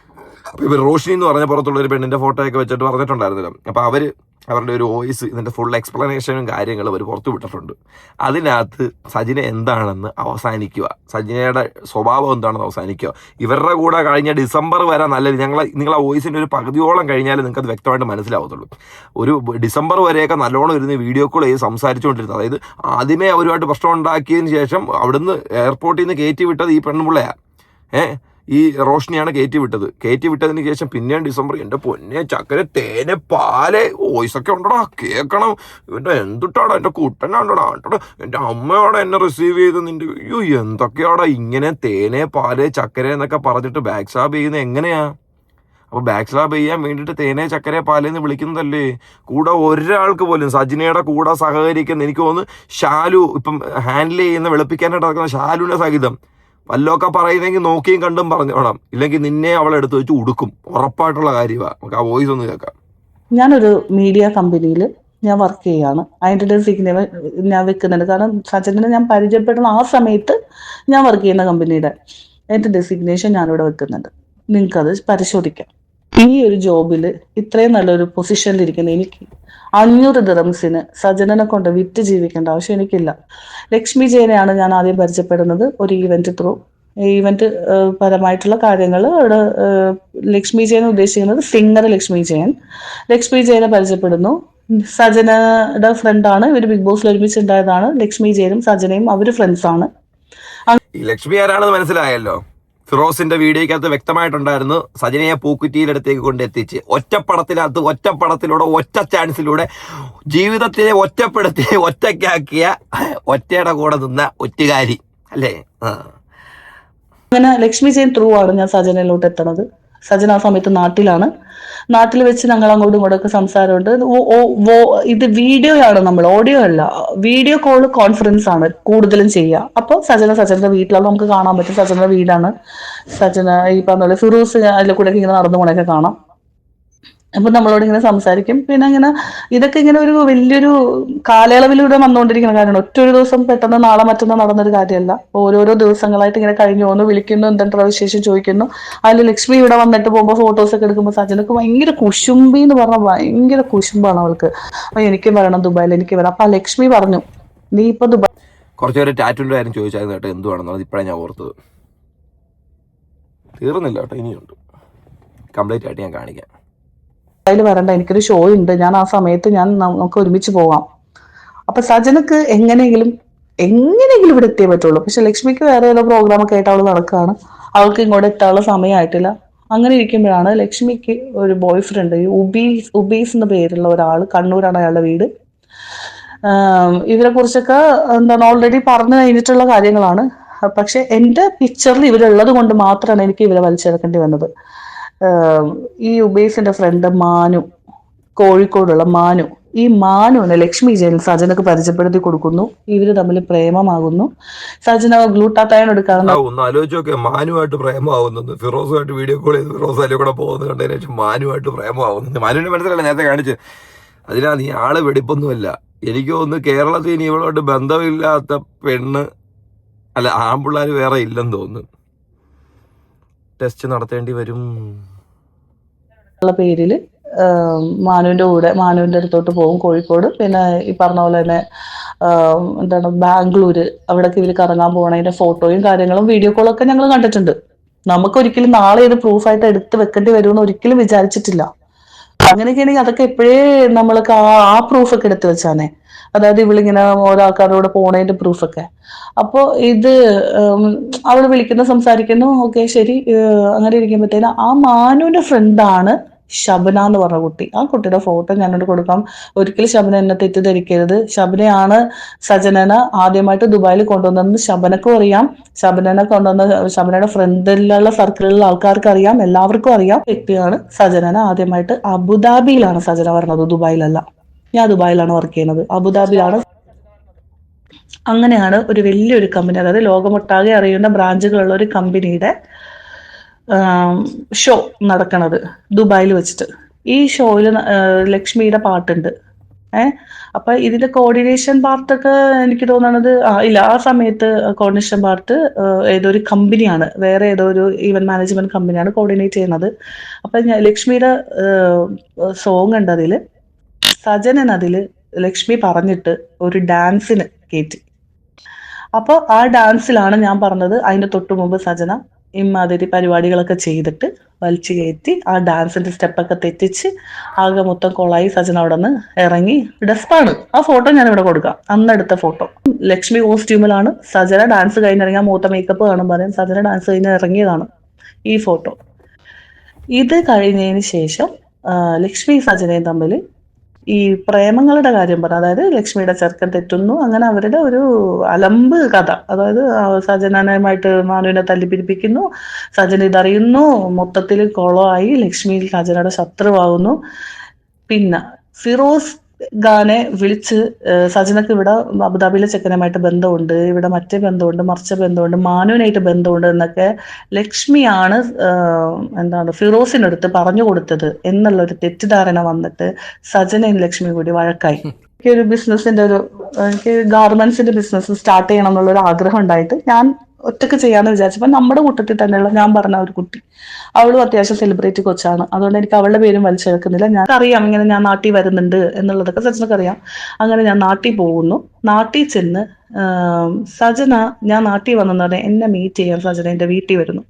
അപ്പോൾ ഇവർ റോഷിനി എന്ന് പറഞ്ഞ പുറത്തുള്ളൊരു പെണ്ണിൻ്റെ ഫോട്ടോയൊക്കെ വെച്ചിട്ട് പറഞ്ഞിട്ടുണ്ടായിരുന്നല്ലോ. അപ്പോൾ അവരുടെ ഒരു വോയിസ് ഇതിൻ്റെ ഫുൾ എക്സ്പ്ലനേഷനും കാര്യങ്ങളും അവർ പുറത്തു വിട്ടിട്ടുണ്ട്. അതിനകത്ത് സജിന എന്താണെന്ന് അവസാനിക്കുക, സജിനയുടെ സ്വഭാവം എന്താണെന്ന് അവസാനിക്കുക. ഇവരുടെ കൂടെ കഴിഞ്ഞ ഡിസംബർ വരെ നല്ലത് നിങ്ങളെ വോയിസിൻ്റെ ഒരു പകുതിയോളം കഴിഞ്ഞാൽ നിങ്ങൾക്ക് അത് വ്യക്തമായിട്ട് മനസ്സിലാവത്തുള്ളൂ. ഒരു ഡിസംബർ വരെയൊക്കെ നല്ലോണം ഇരുന്ന് വീഡിയോ കോൾ ചെയ്ത് സംസാരിച്ചുകൊണ്ടിരുന്നത്. അതായത് ആദ്യമേ അവരുമായിട്ട് പ്രശ്നം ഉണ്ടാക്കിയതിന് ശേഷം അവിടുന്ന് എയർപോർട്ടിൽ നിന്ന് കയറ്റി വിട്ടത് ഈ പെണ്ണുപിള്ളയാണ്, ഈ റോഷിനിയാണ് കയറ്റി വിട്ടതിന് ശേഷം പിന്നെയും ഡിസംബർ എൻ്റെ പൊന്നെ ചക്കര തേനെ പാല് വോയിസൊക്കെ ഉണ്ടടാ കേൾക്കണം, ഇവൻ്റെ എന്തുട്ടാടാ എൻ്റെ കുട്ടനാണ്ടടാ എൻ്റെ അമ്മയോടെ എന്നെ റിസീവ് ചെയ്ത് നിൻ്റെ അയ്യോ എന്തൊക്കെയാടാ ഇങ്ങനെ തേനെ പാല് ചക്കര എന്നൊക്കെ പറഞ്ഞിട്ട് ബാക്ക് സ്ലാബ് ചെയ്യുന്നത് എങ്ങനെയാ? അപ്പോൾ ബാക്ക് സ്ലാബ് ചെയ്യാൻ വേണ്ടിയിട്ട് തേനെ ചക്കര പാലെന്ന് വിളിക്കുന്നതല്ലേ? കൂടെ ഒരാൾക്ക് പോലും സജിനയുടെ കൂടെ സഹകരിക്കുന്ന എനിക്ക് തോന്നുന്നു ഷാലു ഇപ്പം ഹാൻഡിൽ ചെയ്യുന്ന വെളുപ്പിക്കാനായിട്ട് നടക്കുന്ന ഷാലുവിൻ്റെ സഹിതം വല്ലതൊക്കെ പറയുന്നെങ്കിൽ നോക്കിയും കണ്ടും പറഞ്ഞോണം, ഇല്ലെങ്കിൽ നിന്നെ അവളെടുത്ത് വെച്ച് ഉടുക്കും, ഉറപ്പായിട്ടുള്ള കാര്യമാണ്. നമുക്ക് ആ വോയിസ് ഒന്ന് കേൾക്കാം. ഞാനൊരു മീഡിയ കമ്പനിയിൽ ഞാൻ വർക്ക് ചെയ്യാണ്. അതിൻ്റെ ഡെസിഗ്നേഷൻ ഞാൻ വെക്കുന്നുണ്ട്. കാരണം സജനെ ഞാൻ പരിചയപ്പെടുന്ന ആ സമയത്ത് ഞാൻ വർക്ക് ചെയ്യുന്ന കമ്പനിയുടെ എൻ്റെ ഡെസിഗ്നേഷൻ ഞാനിവിടെ വെക്കുന്നുണ്ട്. നിങ്ങൾക്കത് പരിശോധിക്കാം. ഈ ഒരു ജോബിൽ ഇത്രയും നല്ലൊരു പൊസിഷനിലിരിക്കുന്ന എനിക്ക് 500 ദിറംസിന് സജനനെ കൊണ്ട് വിറ്റ് ജീവിക്കേണ്ട ആവശ്യം എനിക്കില്ല. ലക്ഷ്മി ജയനെയാണ് ഞാൻ ആദ്യം പരിചയപ്പെടുന്നത് ഒരു ഈവന്റ് ത്രൂ. ഈവന്റ് പരമായിട്ടുള്ള കാര്യങ്ങൾ അവിടെ ലക്ഷ്മി ജയൻ ഉദ്ദേശിക്കുന്നത് സിംഗർ ലക്ഷ്മി ജയനെ പരിചയപ്പെടുന്നു. സജനയുടെ ഫ്രണ്ടാണ്, ഇവർ ബിഗ് ബോസിൽ ഒരുമിച്ചുണ്ടായതാണ്. ലക്ഷ്മി ജയനും സജനയും അവർ ഫ്രണ്ട്സാണ്. ലക്ഷ്മി ആരാണെന്ന് മനസ്സിലായല്ലോ. ഫിറോസിന്റെ വീഡിയോക്കകത്ത് വ്യക്തമായിട്ടുണ്ടായിരുന്നു സജനയെ പൂക്കുറ്റിയിലടുത്തേക്ക് കൊണ്ടെത്തിച്ച് ഒറ്റപ്പടത്തിലൂടെ ഒറ്റ ചാൻസിലൂടെ ജീവിതത്തിനെ ഒറ്റയ്ക്കാക്കിയ ഒറ്റയുടെ കൂടെ നിന്ന ഒറ്റുകാരി അല്ലേ? അങ്ങനെ ലക്ഷ്മി ജയൻ ത്രൂ ആണ് ഞാൻ സജനയിലോട്ട് എത്തണത്. സജന ആ സമയത്ത് നാട്ടിൽ വെച്ച് ഞങ്ങൾ അങ്ങോട്ടും ഇങ്ങോട്ടൊക്കെ സംസാരമുണ്ട്. ഇത് വീഡിയോ ആണ്, നമ്മൾ ഓഡിയോ അല്ല, വീഡിയോ കോള് കോൺഫറൻസ് ആണ് കൂടുതലും ചെയ്യുക. അപ്പോൾ സജനയുടെ വീട്ടിലാണ് നമുക്ക് കാണാൻ പറ്റും. സജനയുടെ വീടാണ്. സജന ഈ പറഞ്ഞ പോലെ ഫിറൂസ് അതിൽ കൂടെ ഇങ്ങനെ നടന്നു പോണൊക്കെ കാണാം. അപ്പൊ നമ്മളോട് ഇങ്ങനെ സംസാരിക്കും. പിന്നെ ഇങ്ങനെ ഇതൊക്കെ ഇങ്ങനെ ഒരു വലിയൊരു കാലയളവിലൂടെ വന്നുകൊണ്ടിരിക്കുന്ന കാര്യമാണ്. ഒറ്റൊരു ദിവസം പെട്ടെന്ന് നാളെ മറ്റൊന്ന് നടന്നൊരു കാര്യമല്ല. ഓരോരോ ദിവസങ്ങളായിട്ട് ഇങ്ങനെ കഴിഞ്ഞു പോകുന്നു. വിളിക്കുന്നു, എന്തെങ്കിലും വിശേഷം ചോദിക്കുന്നു. അതിൽ ലക്ഷ്മി ഇവിടെ വന്നിട്ട് പോകുമ്പോൾ ഫോട്ടോസൊക്കെ എടുക്കുമ്പോൾ സജനക്ക് ഭയങ്കര കുശുംബി എന്ന് പറഞ്ഞാൽ ഭയങ്കര കുശുംബാണ് അവൾക്ക്. അപ്പൊ എനിക്കും വരണം ദുബായിൽ, എനിക്ക് വരാം. അപ്പൊ ലക്ഷ്മി പറഞ്ഞു നീ ഇപ്പൊ ദുബായ് കുറച്ചുപേര് ടാറ്റുവിൻ്റെ കാര്യം ചോദിച്ചായിരുന്നു കേട്ടോ, എന്തുവാണെന്നുള്ളത് ഇപ്പോഴാണ് ഞാൻ ഓർത്തത്. തീർന്നില്ല കേട്ടോ, ഇനിയുണ്ട്, കംപ്ലീറ്റ് ആയിട്ട് ഞാൻ കാണിക്കാം. വരണ്ട, എനിക്കൊരു ഷോ ഉണ്ട്, ഞാൻ ആ സമയത്ത് നമുക്ക് ഒരുമിച്ച് പോകാം. അപ്പൊ സജനക്ക് എങ്ങനെയെങ്കിലും ഇവിടെ എത്തിയേ പറ്റുള്ളൂ. പക്ഷെ ലക്ഷ്മിക്ക് വേറെ ഏതോ പ്രോഗ്രാം ഒക്കെ ആയിട്ട് അവള് നടക്കുകയാണ്. അവൾക്ക് ഇങ്ങോട്ട് എത്താനുള്ള സമയമായിട്ടില്ല. അങ്ങനെ ഇരിക്കുമ്പോഴാണ് ലക്ഷ്മിക്ക് ഒരു ബോയ് ഫ്രണ്ട്, ഉബീസ് എന്ന പേരുള്ള ഒരാൾ, കണ്ണൂരാണ് അയാളുടെ വീട്. ഇതിനെ കുറിച്ചൊക്കെ എന്താണ് ഓൾറെഡി പറഞ്ഞു കഴിഞ്ഞിട്ടുള്ള കാര്യങ്ങളാണ്. പക്ഷെ എൻ്റെ പിക്ചറിൽ ഇവരുള്ളത് കൊണ്ട് മാത്രമാണ് എനിക്ക് ഇവരെ വലിച്ചെടുക്കേണ്ടി വന്നത്. ഈ ഉബൈസിന്റെ ഫ്രണ്ട് മാനു, കോഴിക്കോടുള്ള മാനു, ഈ മാനുവിനെ ലക്ഷ്മി ജയൻ സജനക്ക് പരിചയപ്പെടുത്തി കൊടുക്കുന്നു. ഇവര് തമ്മിൽ പ്രേമമാകുന്നു. സജന ഗ്ലൂട്ടാത്തയൺ എടുക്കാറുണ്ട്. ഒന്ന് ആലോചിച്ച് നോക്കിയാൽ മാനുമായിട്ട് പ്രേമമാവുന്നത്, ഫിറോസുമായിട്ട് വീഡിയോ കോൾ ചെയ്ത് ഫിറോസ് അതിൽ കൂടെ പോകുന്നത് കണ്ടതിന് ശേഷം മാനുമായിട്ട് പ്രേമമാവുന്നത്. മാനുവിന്റെ മനസ്സിലല്ല നേരത്തെ കാണിച്ച്. അതിനാ നീ ആള് വെടിപ്പൊന്നുമല്ല. എനിക്ക് തോന്നുന്നു കേരളത്തിൽ ഇനി ഇവളോട്ട് ബന്ധമില്ലാത്ത പെണ്ണ് അല്ല ആൺപിള്ളേർ വേറെ ഇല്ലെന്ന് തോന്നുന്നു. ടെസ്റ്റ് നടത്തേണ്ടി വരും. പേരില് മാനുവിന്റെ അടുത്തോട്ട് പോകും കോഴിക്കോട്. പിന്നെ ഈ പറഞ്ഞ പോലെ തന്നെ എന്താണ് ബാംഗ്ലൂര്, അവിടേക്ക് ഇവര് കറങ്ങാൻ പോണതിന്റെ ഫോട്ടോയും കാര്യങ്ങളും വീഡിയോ കോളൊക്കെ ഞങ്ങൾ കണ്ടിട്ടുണ്ട്. നമുക്കൊരിക്കലും നാളെ ഇത് പ്രൂഫായിട്ട് എടുത്ത് വെക്കേണ്ടി വരുമെന്ന് ഒരിക്കലും വിചാരിച്ചിട്ടില്ല. അങ്ങനെയൊക്കെയാണെങ്കിൽ അതൊക്കെ എപ്പോഴേ നമ്മൾക്ക് ആ പ്രൂഫൊക്കെ എടുത്ത് വെച്ചാനേ. അതായത് ഇവളിങ്ങനെ ഓരോ ആൾക്കാരോട് പോണതിന്റെ പ്രൂഫൊക്കെ. അപ്പോൾ ഇത് അവള് വിളിക്കുന്നു, സംസാരിക്കുന്നു, ഓക്കെ ശരി. അങ്ങനെ ഇരിക്കുമ്പോഴത്തേന് ആ മാനുവിന്റെ ഫ്രണ്ടാണ് ശബന എന്ന് പറഞ്ഞ കുട്ടി. ആ കുട്ടിയുടെ ഫോട്ടോ ഞാനോട് കൊടുക്കാം. ഒരിക്കലും ശബന എന്നെ തെറ്റിദ്ധരിക്കരുത്. ശബനയാണ് സജനനെ ആദ്യമായിട്ട് ദുബായിൽ കൊണ്ടുവന്നതെന്ന് ശബനക്കും അറിയാം. ശബനയുടെ ഫ്രണ്ടിലുള്ള സർക്കിളിലുള്ള ആൾക്കാർക്ക് അറിയാം, എല്ലാവർക്കും അറിയാം. വ്യക്തിയാണ് സജനനെ ആദ്യമായിട്ട് അബുദാബിയിലാണ് സജന പറഞ്ഞത്, ദുബായിലല്ല. ഞാൻ ദുബായിലാണ് വർക്ക് ചെയ്യുന്നത്, അബുദാബിയിലാണ്. അങ്ങനെയാണ് ഒരു വലിയൊരു കമ്പനി, അതായത് ലോകമൊട്ടാകെ അറിയുന്ന ബ്രാഞ്ചുകളുള്ള ഒരു കമ്പനിയുടെ ഷോ നടക്കണത് ദുബായിൽ വെച്ചിട്ട്. ഈ ഷോയിൽ ലക്ഷ്മിയുടെ പാട്ടുണ്ട്. അപ്പൊ ഇതിന്റെ കോർഡിനേഷൻ പാർട്ടൊക്കെ എനിക്ക് തോന്നണത് ഇല്ല, ആ സമയത്ത് കോർഡിനേഷൻ പാർട്ട് ഏതൊരു കമ്പനിയാണ്, വേറെ ഏതോ ഒരു ഈവന്റ് മാനേജ്മെന്റ് കമ്പനിയാണ് കോർഡിനേറ്റ് ചെയ്യുന്നത്. അപ്പൊ ലക്ഷ്മിയുടെ സോങ് ഉണ്ട് അതില്. സജനൻ അതില് ലക്ഷ്മി പറഞ്ഞിട്ട് ഒരു ഡാൻസിന് കയറ്റി. അപ്പോൾ ആ ഡാൻസിലാണ് ഞാൻ പറഞ്ഞത്, അതിന്റെ തൊട്ടു മുമ്പ് സജന ഇമാതിരി പരിപാടികളൊക്കെ ചെയ്തിട്ട് വലിച്ചു കയറ്റി ആ ഡാൻസിന്റെ സ്റ്റെപ്പൊക്കെ തെറ്റിച്ച് ആകെ മൊത്തം കൊളായി. സജന അവിടെ നിന്ന് ഇറങ്ങി. ഡെസ്പാണ്. ആ ഫോട്ടോ ഞാൻ ഇവിടെ കൊടുക്കാം, അന്നെടുത്ത ഫോട്ടോ. ലക്ഷ്മി കോസ്റ്റ്യൂമിലാണ്, സജന ഡാൻസ് കഴിഞ്ഞിറങ്ങി. ആ മൂത്ത മേക്കപ്പ് കാണും പറയാം, സജന ഡാൻസ് കഴിഞ്ഞ് ഇറങ്ങിയതാണ് ഈ ഫോട്ടോ. ഇത് കഴിഞ്ഞതിന് ശേഷം ലക്ഷ്മി സജനയും തമ്മിൽ ഈ പ്രേമങ്ങളുടെ കാര്യം പറഞ്ഞു. അതായത് ലക്ഷ്മിയുടെ ചെറുക്കൻ തെറ്റുന്നു, അങ്ങനെ അവരുടെ ഒരു അലമ്പ് കഥ. അതായത് സജനനുമായിട്ട് മാനുവിനെ തല്ലിപ്പിരിപ്പിക്കുന്നു, സജന ഇതറിയുന്നു, മൊത്തത്തിൽ കൊളമായി. ലക്ഷ്മി സജനയുടെ ശത്രുവാകുന്നു. പിന്നെ ഫിറോസ് ഖാനെ വിളിച്ച് സജനക്ക് ഇവിടെ അബുദാബിയിലെ ചെക്കനുമായിട്ട് ബന്ധമുണ്ട്, ഇവിടെ മറ്റേ ബന്ധമുണ്ട്, മറിച്ച ബന്ധമുണ്ട്, മാനുവിനായിട്ട് ബന്ധമുണ്ട് എന്നൊക്കെ ലക്ഷ്മിയാണ് ഫിറോസിനടുത്ത് പറഞ്ഞു കൊടുത്തത് എന്നുള്ളൊരു തെറ്റിദ്ധാരണ വന്നിട്ട് സജനയും ലക്ഷ്മി കൂടി വഴക്കായി. എനിക്ക് ഗാർമെന്റ്സിന്റെ ബിസിനസ് സ്റ്റാർട്ട് ചെയ്യണം എന്നുള്ളൊരു ആഗ്രഹം ഉണ്ടായിട്ട് ഞാൻ ഒറ്റക്ക് ചെയ്യാന്ന് വിചാരിച്ചപ്പോൾ നമ്മുടെ കൂട്ടത്തിൽ തന്നെയുള്ള ഞാൻ പറഞ്ഞ ഒരു കുട്ടി, അവളും അത്യാവശ്യം സെലിബ്രിറ്റി കൊച്ചാണ്. അതുകൊണ്ട് എനിക്ക് അവളുടെ പേരും വലിച്ചെടുക്കുന്നില്ല. ഞാൻ അറിയാം ഇങ്ങനെ ഞാൻ നാട്ടിൽ വരുന്നുണ്ട് എന്നുള്ളതൊക്കെ സജനക്ക് അറിയാം. അങ്ങനെ ഞാൻ നാട്ടിൽ പോകുന്നു. നാട്ടിൽ ചെന്ന് സജന, ഞാൻ നാട്ടിൽ വന്നെന്ന് എന്നെ മീറ്റ് ചെയ്യാൻ സജന എൻ്റെ വീട്ടിൽ വരുന്നു.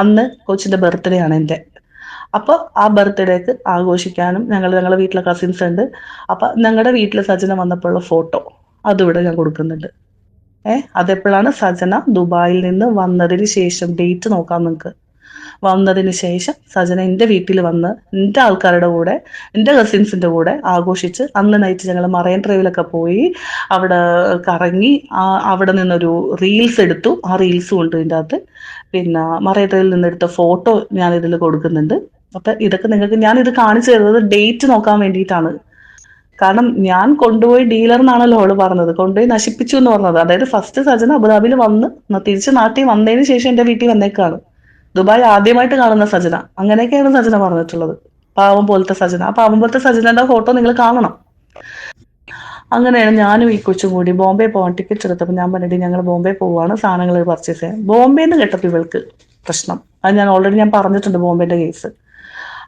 അന്ന് കൊച്ചിന്റെ ബർത്ത്ഡേ ആണ് എൻ്റെ. അപ്പൊ ആ ബർത്ത്ഡേക്ക് ആഘോഷിക്കാനും ഞങ്ങളുടെ വീട്ടിലെ കസിൻസ് ഉണ്ട്. അപ്പൊ ഞങ്ങളുടെ വീട്ടിൽ സജന വന്നപ്പോഴുള്ള ഫോട്ടോ അതിവിടെ ഞാൻ കൊടുക്കുന്നുണ്ട്. അതെപ്പോഴാണ് സജന ദുബായിൽ നിന്ന് വന്നതിന് ശേഷം, ഡേറ്റ് നോക്കാം നിങ്ങൾക്ക്. വന്നതിന് ശേഷം സജന എൻ്റെ വീട്ടിൽ വന്ന് എൻ്റെ ആൾക്കാരുടെ കൂടെ, എൻ്റെ കസിൻസിന്റെ കൂടെ ആഘോഷിച്ച് അന്ന് നൈറ്റ് ഞങ്ങൾ മറൈൻ ഡ്രൈവിലൊക്കെ പോയി അവിടെ കറങ്ങി. അവിടെ നിന്നൊരു റീൽസ് എടുത്തു. ആ റീൽസും ഉണ്ട് ഇതിൻ്റെ അകത്ത്. പിന്നെ മറൈൻ ഡ്രൈവിൽ നിന്നെടുത്ത ഫോട്ടോ ഞാൻ ഇതിൽ കൊടുക്കുന്നുണ്ട്. അപ്പൊ ഇതൊക്കെ നിങ്ങൾക്ക് ഞാൻ ഇത് കാണിച്ചു തരുന്നത് ഡേറ്റ് നോക്കാൻ വേണ്ടിയിട്ടാണ്. കാരണം ഞാൻ കൊണ്ടുപോയി ഡീലർ എന്നാണല്ലോ അവള് പറഞ്ഞത്, കൊണ്ടുപോയി നശിപ്പിച്ചു എന്ന് പറഞ്ഞത്. അതായത് ഫസ്റ്റ് സജന അബുദാബിയിൽ വന്ന് തിരിച്ച് നാട്ടിൽ വന്നതിന് ശേഷം എൻ്റെ വീട്ടിൽ വന്നേക്കാണ്. ദുബായ് ആദ്യമായിട്ട് കാണുന്ന സജന. അങ്ങനെയൊക്കെയാണ് സജന പറഞ്ഞിട്ടുള്ളത്. പാവം പോലത്തെ സജന. ആ പാവം പോലത്തെ സജനന്റെ ഫോട്ടോ നിങ്ങൾ കാണണം. അങ്ങനെയാണ് ഞാനും ഈ കൊച്ചും കൂടി ബോംബെ പോകാൻ ടിക്കറ്റ് എടുത്തപ്പോൾ ഞാൻ പറഞ്ഞിട്ട് ഞങ്ങൾ ബോംബെ പോവാണ്, സാധനങ്ങൾ പർച്ചേസ് ചെയ്യാൻ. ബോംബെന്ന് കേട്ടപ്പോൾ ഇവൾക്ക് പ്രശ്നം. അത് ഞാൻ ഓൾറെഡി പറഞ്ഞിട്ടുണ്ട് ബോംബെന്റെ കേസ്.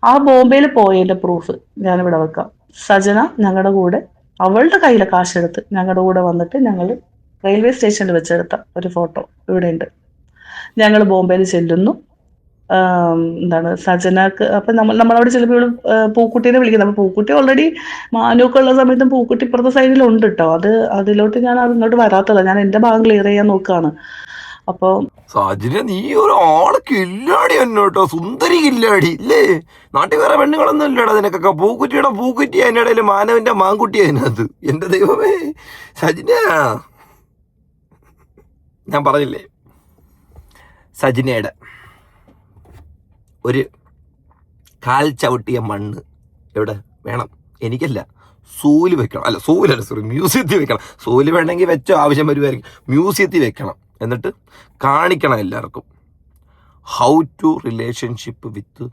ആ ബോംബെയിൽ പോയതിന്റെ പ്രൂഫ് ഞാനിവിടെ വെക്കാം. സജന ഞങ്ങളുടെ കൂടെ അവളുടെ കയ്യിലെ കാശെടുത്ത് ഞങ്ങളുടെ കൂടെ വന്നിട്ട് ഞങ്ങൾ റെയിൽവേ സ്റ്റേഷനിൽ വെച്ചെടുത്ത ഒരു ഫോട്ടോ ഇവിടെ ഉണ്ട്. ഞങ്ങൾ ബോംബെയിൽ ചെല്ലുന്നു. സജനക്ക് അപ്പൊ നമ്മളവിടെ ചിലപ്പോൾ പൂക്കുട്ടീനെ വിളിക്കുന്നത്. അപ്പൊ പൂക്കുട്ടി ഓൾറെഡി മാനുവൊക്കെ ഉള്ള സമയത്തും പൂക്കുട്ടി ഇപ്പുറത്തെ സൈഡിലുണ്ട് കേട്ടോ. അതിലോട്ട് ഞാൻ അങ്ങോട്ട് വരാത്തല്ല, ഞാൻ എന്റെ ഭാഗം ക്ലിയർ ചെയ്യാൻ നോക്കുകയാണ്. അപ്പോൾ സജിന നീ ഒരു ആള് കില്ലാടി തന്നെ കേട്ടോ, സുന്ദരി കില്ലാടി ഇല്ലേ? നാട്ടിൽ വേറെ പെണ്ണുങ്ങളൊന്നും ഇല്ലടാ നിനക്കൊക്കെ. പൂക്കുറ്റിയുടെ പൂക്കുറ്റി അതിൻ്റെ ഇടയിൽ മാനവന്റെ മാൻകുട്ടി അതിനകത്ത്. എന്റെ ദൈവമേ സജിന, ഞാൻ പറഞ്ഞില്ലേ സജിനയുടെ ഒരു കാൽ ചവിട്ടിയ മണ്ണ് എവിടെ വേണം? എനിക്കല്ല, സൂല് വെക്കണം. അല്ല സൂലല്ല, സോറി, മ്യൂസിയത്തിൽ വെക്കണം. സൂല് വേണമെങ്കിൽ വെച്ചോ, ആവശ്യം വരുമായിരിക്കും. മ്യൂസിയത്തിൽ വെക്കണം. എന്നിട്ട് കാണിക്കണം എല്ലാവർക്കും how to relationship with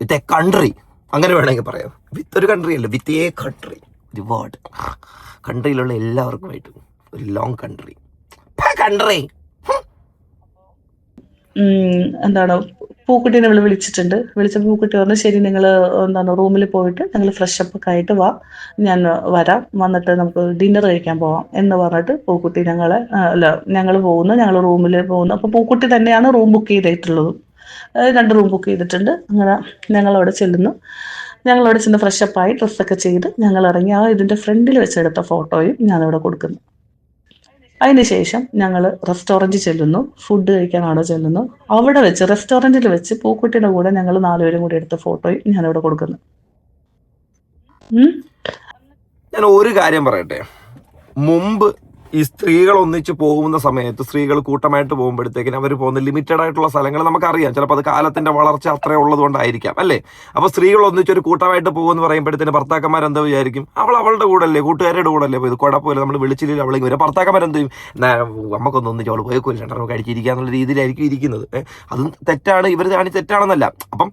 a country. അങ്ങനെ വേണമെങ്കിൽ പറയാം. വിത്ത് ഒരു കൺട്രി അല്ല, വിത്ത് എ കൺട്രി. ഒരുപാട് കൺട്രിയിലുള്ള എല്ലാവർക്കുമായിട്ട് ഒരു ലോങ് കൺട്രി. എന്താണ്, പൂക്കുട്ടീനെ വിളിച്ചിട്ടുണ്ട്. വിളിച്ചപ്പോൾ പൂക്കുട്ടി പറഞ്ഞു ശരി, നിങ്ങൾ എന്താണ് റൂമിൽ പോയിട്ട് ഞങ്ങൾ ഫ്രഷപ്പ് ഒക്കെ ആയിട്ട് വാ, ഞാൻ വരാം, വന്നിട്ട് നമുക്ക് ഡിന്നർ കഴിക്കാൻ പോവാം എന്ന് പറഞ്ഞിട്ട് പൂക്കുട്ടി ഞങ്ങൾ പോകുന്നു, ഞങ്ങൾ റൂമിൽ പോകുന്നു. അപ്പോൾ പൂക്കുട്ടി തന്നെയാണ് റൂം ബുക്ക് ചെയ്തിട്ടുള്ളതും. 2 റൂം ബുക്ക് ചെയ്തിട്ടുണ്ട്. അങ്ങനെ ഞങ്ങളവിടെ ചെല്ലുന്നു. ഞങ്ങളവിടെ ചെന്ന് ഫ്രഷപ്പായി ഡ്രസ്സൊക്കെ ചെയ്ത് ഞങ്ങൾ ഇറങ്ങി. ഇതിൻ്റെ ഫ്രണ്ടിൽ വെച്ചെടുത്ത ഫോട്ടോയും ഞാനിവിടെ കൊടുക്കുന്നു. അതിനുശേഷം ഞങ്ങൾ റെസ്റ്റോറൻറ്റിൽ ചെല്ലുന്നു, ഫുഡ് കഴിക്കാനാണോ ചെല്ലുന്നു. അവിടെ വെച്ച് റെസ്റ്റോറൻറ്റിൽ വെച്ച് പൂക്കുട്ടിയുടെ കൂടെ ഞങ്ങൾ 4 പേരും കൂടി എടുത്ത ഫോട്ടോയും ഞാനിവിടെ കൊടുക്കുന്നു. ഞാൻ ഒരു കാര്യം പറയട്ടെ. മുമ്പ് ഈ സ്ത്രീകൾ ഒന്നിച്ച് പോകുന്ന സമയത്ത്, സ്ത്രീകൾ കൂട്ടമായിട്ട് പോകുമ്പോഴത്തേക്കിന് അവർ പോകുന്ന ലിമിറ്റഡ് ആയിട്ടുള്ള സ്ഥലങ്ങൾ നമുക്കറിയാം. ചിലപ്പോൾ അത് കാലത്തിന്റെ വളർച്ച അത്ര ഉള്ളത് കൊണ്ടായിരിക്കാം, അല്ലേ? അപ്പോൾ സ്ത്രീകൾ ഒന്നിച്ചൊരു കൂട്ടമായിട്ട് പോകുമെന്ന് പറയുമ്പോഴത്തേന് ഭർത്താക്കന്മാർ എന്താ വിചാരിക്കും? അവളുടെ കൂടെ അല്ലേ, കൂട്ടുകാരുടെ കൂടെ അല്ലേ പോയത്, കുഴപ്പമില്ല, നമ്മൾ വിളിച്ചില്ല അവളെ വരും. ഭർത്താക്കന്മാരെന്ത് ചെയ്യും? നമുക്കൊന്നും ഒന്നിച്ച് അവൾ പോയേക്കൂല, 2 കഴിച്ചിരിക്കുക എന്നുള്ള രീതിയിലായിരിക്കും ഇരിക്കുന്നത്. അതും തെറ്റാണ്, ഇവർ കാണി തെറ്റാണെന്നല്ല. അപ്പം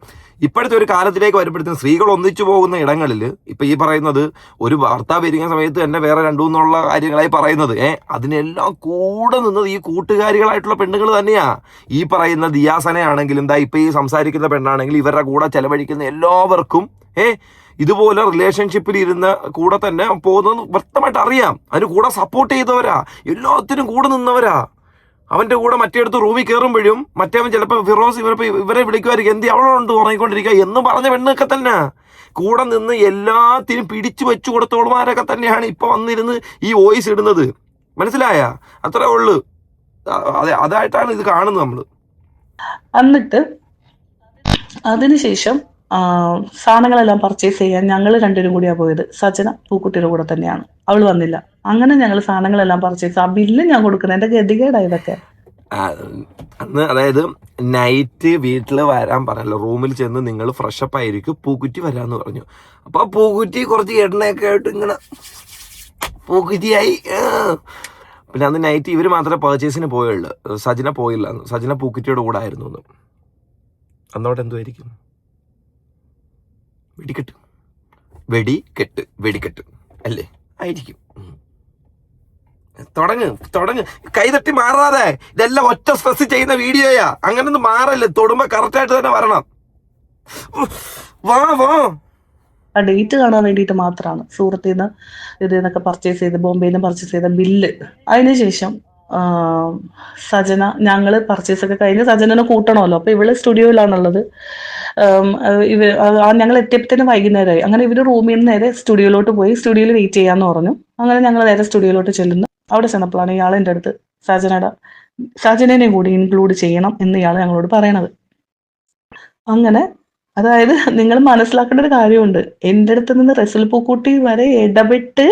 ഇപ്പോഴത്തെ ഒരു കാലത്തിലേക്ക് വരുമ്പോഴത്തേക്കും സ്ത്രീകൾ ഒന്നിച്ചു പോകുന്ന ഇടങ്ങളിൽ ഇപ്പൊ ഈ പറയുന്നത് ഒരു ഭർത്താവ് ഇരിക്കുന്ന സമയത്ത് തന്നെ വേറെ 2 കാര്യങ്ങളായി പറയുന്നത്, അതിനെല്ലാം കൂടെ നിന്നത് ഈ കൂട്ടുകാരികളായിട്ടുള്ള പെണ്ണുങ്ങൾ തന്നെയാ. ഈ പറയുന്ന ദിയാസനയാണെങ്കിലും ഇപ്പൊ ഈ സംസാരിക്കുന്ന പെണ്ണാണെങ്കിലും ഇവരുടെ കൂടെ ചെലവഴിക്കുന്ന എല്ലാവർക്കും ഇതുപോലെ റിലേഷൻഷിപ്പിൽ ഇരുന്ന കൂടെ തന്നെ പോകുന്നത് വ്യക്തമായിട്ട് അറിയാം. അതിന് കൂടെ സപ്പോർട്ട് ചെയ്തവരാ, എല്ലാത്തിനും കൂടെ നിന്നവരാ. അവന്റെ കൂടെ മറ്റേടത്ത് റൂമിൽ കയറുമ്പോഴും മറ്റേവൻ ചിലപ്പോൾ ഫിറോസ് ഇവരെ വിളിക്കുമായിരിക്കും, എന്തി അവളുണ്ട് ഉറങ്ങിക്കൊണ്ടിരിക്കുക എന്ന് പറഞ്ഞ പെണ്ണൊക്കെ തന്നെ കൂടെ നിന്ന് എല്ലാത്തിനും പിടിച്ചു വെച്ചു കൊടുത്തോളുമാരൊക്കെ തന്നെയാണ് ഇപ്പൊ വന്നിരുന്ന് ഈ വോയിസ് ഇടുന്നത്. മനസ്സിലായ? അത്രേ ഉള്ളു. അതെ, അതായിട്ടാണ് ഇത് കാണുന്നത് നമ്മള്. എന്നിട്ട് അതിനുശേഷം സാധനങ്ങളെല്ലാം പർച്ചേസ് ചെയ്യാൻ ഞങ്ങൾ 2 പേരും കൂടിയാണ് പോയത്. സജന പൂക്കുട്ടിയുടെ കൂടെ തന്നെയാണ്, അവൾ വന്നില്ല. അങ്ങനെ ഞങ്ങൾ സാധനങ്ങളെല്ലാം പർച്ചേസ്, ആ ബില്ല് ഞാൻ കൊടുക്കുന്നത്. എന്റെ ഗതികേടാ ഇതൊക്കെ. അന്ന് അതായത് നൈറ്റ് വീട്ടിൽ വരാൻ പറഞ്ഞല്ലോ, റൂമിൽ ചെന്ന് നിങ്ങൾ ഫ്രഷപ്പ് ആയിരിക്കും, പൂക്കുറ്റി വരാന്ന് പറഞ്ഞു. അപ്പൊ പൂക്കുറ്റി കുറച്ച് എണ്ണയൊക്കെ ആയിട്ട് ഇങ്ങനെ പൂക്കുറ്റിയായി. പിന്നെ അന്ന് നൈറ്റ് ഇവർ മാത്രമേ പർച്ചേസിന് പോയുള്ളൂ, സജന പോയില്ല. സജന പൂക്കുറ്റിയുടെ കൂടെ ആയിരുന്നു എന്ന്. അന്നോട്ട് എന്തുമായിരിക്കും? വെടിക്കെട്ട് അല്ലേ? ആയിരിക്കും. തുടങ്ങ് കൈതട്ടി മാറാതെ. ഇതെല്ലാം ഒറ്റ സ്ട്രെസ് ചെയ്യുന്ന വീഡിയോയാ, അങ്ങനൊന്നും മാറല്ലേ. തൊടുമ്പോ കറക്റ്റായിട്ട് തന്നെ വരണം. വാ ആ ഡേറ്റ് കാണാൻ വേണ്ടിയിട്ട് മാത്രമാണ് സൂറത്തിൽ നിന്ന് ഇതിന്നൊക്കെ പർച്ചേസ് ചെയ്ത്, ബോംബെയിൽ നിന്ന് പർച്ചേസ് ചെയ്ത ബില്ല്. അതിനുശേഷം സജന, ഞങ്ങള് പർച്ചേസ് ഒക്കെ കഴിഞ്ഞ് സജനനെ കൂട്ടണമല്ലോ. അപ്പൊ ഇവള് സ്റ്റുഡിയോയിലാണുള്ളത്. ഞങ്ങൾ എത്തിയപ്പത്തിന് വൈകുന്നേരമായി. അങ്ങനെ ഇവര് റൂമിൽ നിന്ന് നേരെ സ്റ്റുഡിയോയിലോട്ട് പോയി, സ്റ്റുഡിയോയിൽ വെയിറ്റ് ചെയ്യാന്ന് പറഞ്ഞു. അങ്ങനെ ഞങ്ങൾ നേരെ സ്റ്റുഡിയോയിലോട്ട് ചെല്ലുന്നു. അവിടെ ചെന്നപ്പോഴാണ് ഇയാൾ എൻ്റെ അടുത്ത് സജനനെ കൂടി ഇൻക്ലൂഡ് ചെയ്യണം എന്ന് ഇയാൾ ഞങ്ങളോട് പറയണത്. അങ്ങനെ അതായത് നിങ്ങൾ മനസ്സിലാക്കേണ്ട ഒരു കാര്യമുണ്ട്, എൻ്റെ അടുത്ത് നിന്ന് റസൽ പൂക്കുട്ടി വരെ ഇടപെട്ട്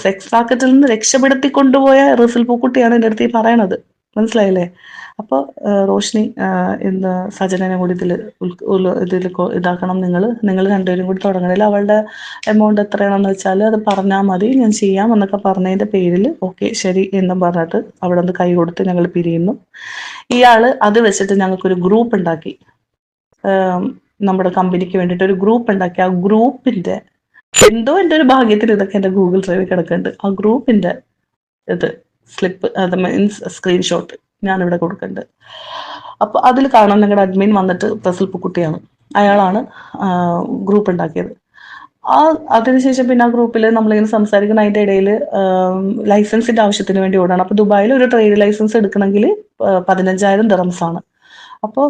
സെക്സ് റാക്കറ്റിൽ നിന്ന് രക്ഷപ്പെടുത്തി കൊണ്ടുപോയ റസൽ പൂക്കുട്ടിയാണ് എൻ്റെ അടുത്ത് ഈ പറയണത്. മനസ്സിലായില്ലേ? അപ്പോൾ റോഷ്നി ഇന്ന് സജനനെ കൂടി ഇതിൽ ഇതാക്കണം. നിങ്ങൾ 2 പേരും കൂടി തുടങ്ങണില്ല. അവളുടെ എമൗണ്ട് എത്രയാണെന്ന് വെച്ചാൽ അത് പറഞ്ഞാൽ മതി, ഞാൻ ചെയ്യാം എന്നൊക്കെ പറഞ്ഞതിൻ്റെ പേരിൽ ഓക്കെ ശരി എന്നും പറഞ്ഞിട്ട് അവിടെ നിന്ന് കൈ കൊടുത്ത് ഞങ്ങൾ പിരിയുന്നു. ഇയാൾ അത് വെച്ചിട്ട് ഞങ്ങൾക്കൊരു ഗ്രൂപ്പ് ഉണ്ടാക്കി, നമ്മുടെ കമ്പനിക്ക് വേണ്ടിയിട്ട് ഒരു ഗ്രൂപ്പ് ഉണ്ടാക്കി. ആ ഗ്രൂപ്പിന്റെ എന്തോ എൻ്റെ ഒരു ഭാഗ്യത്തിൽ ഇതൊക്കെ എൻ്റെ ഗൂഗിൾ ഡ്രൈവിൽ കിടക്കുന്നുണ്ട്. ആ ഗ്രൂപ്പിന്റെ ഇത് സ്ലിപ്പ്, അത് മീൻസ് സ്ക്രീൻഷോട്ട് ഞാനിവിടെ കൊടുക്കുന്നുണ്ട്. അപ്പൊ അതിൽ കാണാൻ ഞങ്ങളുടെ അഡ്മിൻ വന്നിട്ട് റസൽ പൂക്കുട്ടിയാണ്, അയാളാണ് ഗ്രൂപ്പ് ഉണ്ടാക്കിയത്. അതിനുശേഷം പിന്നെ ആ ഗ്രൂപ്പിൽ നമ്മളിങ്ങനെ സംസാരിക്കുന്ന അതിൻ്റെ ഇടയിൽ ലൈസൻസിന്റെ ആവശ്യത്തിന് വേണ്ടി ഓടാണ്. അപ്പൊ ദുബായിൽ ഒരു ട്രേഡ് ലൈസൻസ് എടുക്കണമെങ്കിൽ 15,000 ദിറംസ് ആണ്. അപ്പോൾ